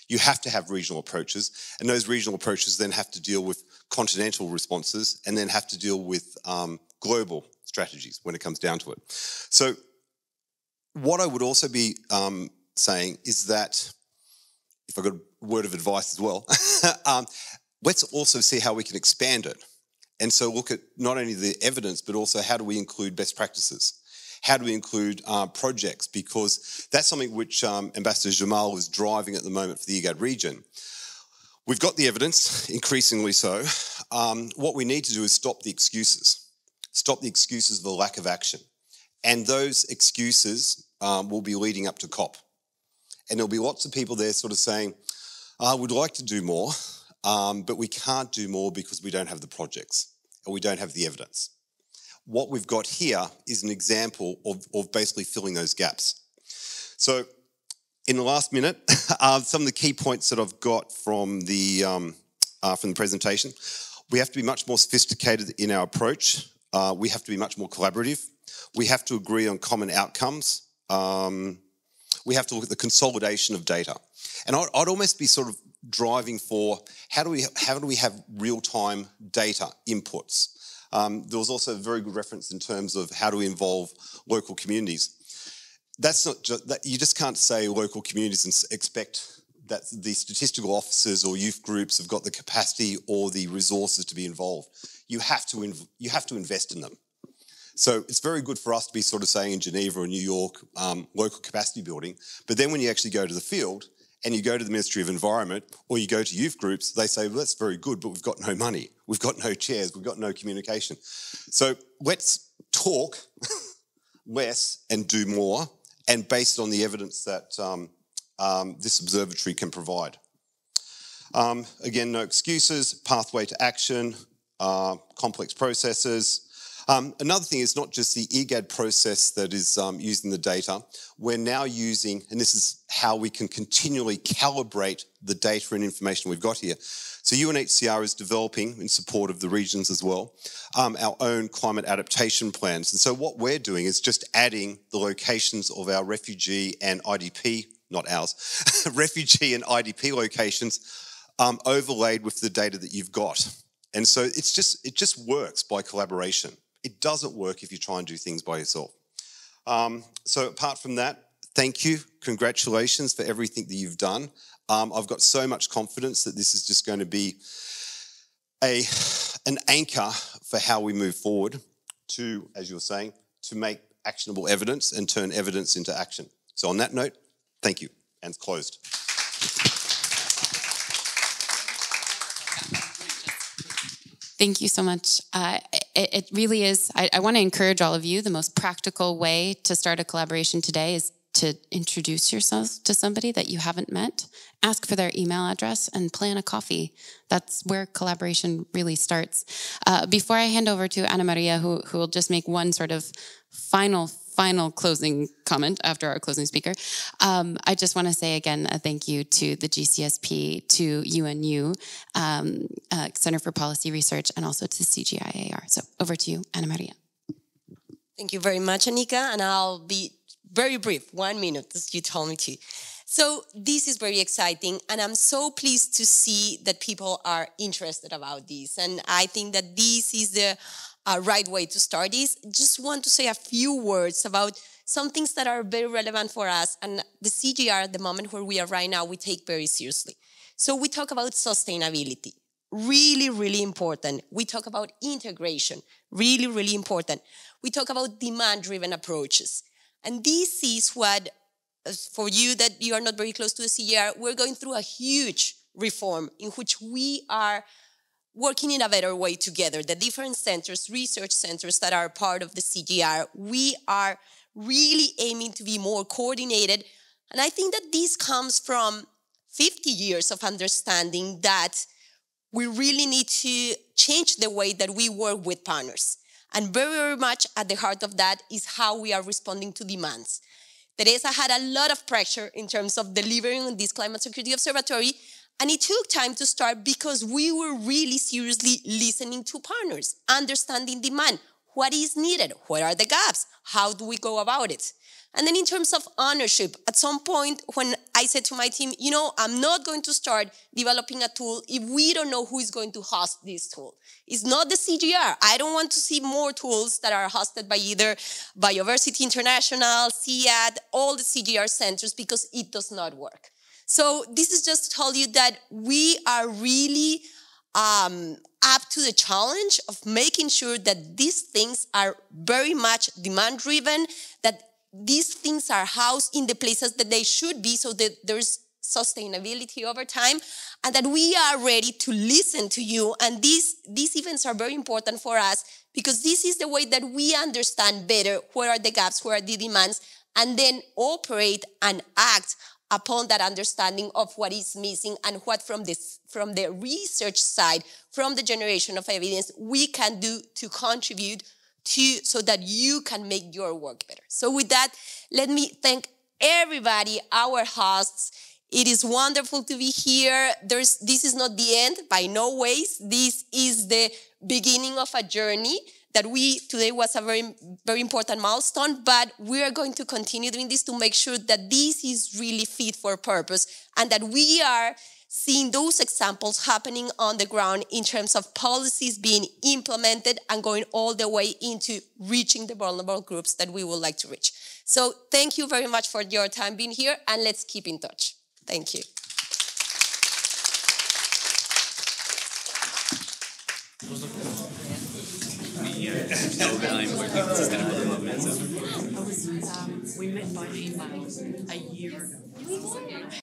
You have to have regional approaches, and those regional approaches then have to deal with continental responses and then have to deal with global strategies when it comes down to it. So what I would also be saying is that, if I've got a word of advice as well, let's also see how we can expand it. And so look at not only the evidence, but also how do we include best practices? How do we include projects? Because that's something which Ambassador Jamal is driving at the moment for the IGAD region. We've got the evidence, increasingly so. What we need to do is stop the excuses. Stop the excuses of the lack of action. And those excuses will be leading up to COP. And there'll be lots of people there sort of saying, I would like to do more, but we can't do more because we don't have the projects or we don't have the evidence. What we've got here is an example of basically filling those gaps. So in the last minute, some of the key points that I've got from the presentation, we have to be much more sophisticated in our approach. We have to be much more collaborative. We have to agree on common outcomes. We have to look at the consolidation of data. And I'd almost be sort of driving for how do we have real-time data inputs? There was also a very good reference in terms of how do we involve local communities. That's not just that, you just can't say local communities and expect that the statistical officers or youth groups have got the capacity or the resources to be involved. You have to invest in them. So it's very good for us to be sort of saying in Geneva or New York, local capacity building, but then when you actually go to the field and you go to the Ministry of Environment or you go to youth groups, they say, well, that's very good, but we've got no money, we've got no chairs, we've got no communication. So let's talk less and do more, and based on the evidence that this observatory can provide. Again, no excuses, pathway to action, complex processes. Another thing is not just the EGAD process that is using the data. We're now using, and this is how we can continually calibrate the data and information we've got here. So UNHCR is developing, in support of the regions as well, our own climate adaptation plans. And so what we're doing is just adding the locations of our refugee and IDP, not ours, refugee and IDP locations overlaid with the data that you've got. And so it just works by collaboration. It doesn't work if you try and do things by yourself. So apart from that, thank you, congratulations for everything that you've done. I've got so much confidence that this is just going to be an anchor for how we move forward to, as you were saying, to make actionable evidence and turn evidence into action. So on that note, thank you, and it's closed. Thank you so much. It really is, I want to encourage all of you, the most practical way to start a collaboration today is to introduce yourselves to somebody that you haven't met, ask for their email address, and plan a coffee. That's where collaboration really starts. Before I hand over to Ana Maria, who will just make one sort of final closing comment after our closing speaker, I just want to say again a thank you to the GCSP, to UNU, Center for Policy Research, and also to CGIAR. So over to you, Ana Maria. Thank you very much, Anika, and I'll be very brief, 1 minute, as you told me to. So this is very exciting, and I'm so pleased to see that people are interested about this. And I think that this is the right way to start this. Just want to say a few words about some things that are very relevant for us, and the CGIAR at the moment where we are right now, we take very seriously. So we talk about sustainability, really, really important. We talk about integration, really, really important. We talk about demand-driven approaches. And this is what, for you that you are not very close to the CGIAR, we're going through a huge reform in which we are working in a better way together. The different centers, research centers that are part of the CGIAR, we are really aiming to be more coordinated. And I think that this comes from 50 years of understanding that we really need to change the way that we work with partners. And very, very much at the heart of that is how we are responding to demands. Teresa had a lot of pressure in terms of delivering on this Climate Security Observatory, and it took time to start because we were really seriously listening to partners, understanding demand, what is needed, what are the gaps, how do we go about it? And then in terms of ownership, at some point when I said to my team, you know, I'm not going to start developing a tool if we don't know who is going to host this tool. It's not the CGIAR. I don't want to see more tools that are hosted by either Biodiversity International, CIAD, all the CGIAR centers, because it does not work. So this is just to tell you that we are really up to the challenge of making sure that these things are very much demand-driven, that these things are housed in the places that they should be so that there's sustainability over time, and that we are ready to listen to you. And these events are very important for us because this is the way that we understand better where are the gaps, where are the demands, and then operate and act upon that understanding of what is missing and what from the research side, from the generation of evidence, we can do to contribute to so that you can make your work better. So with that, let me thank everybody, our hosts. It is wonderful to be here. This is not the end, by no ways. This is the beginning of a journey that today was a very, very important milestone, but we are going to continue doing this to make sure that this is really fit for purpose and that we are seeing those examples happening on the ground in terms of policies being implemented and going all the way into reaching the vulnerable groups that we would like to reach. So thank you very much for your time being here, and let's keep in touch. Thank you. We met by email a year ago.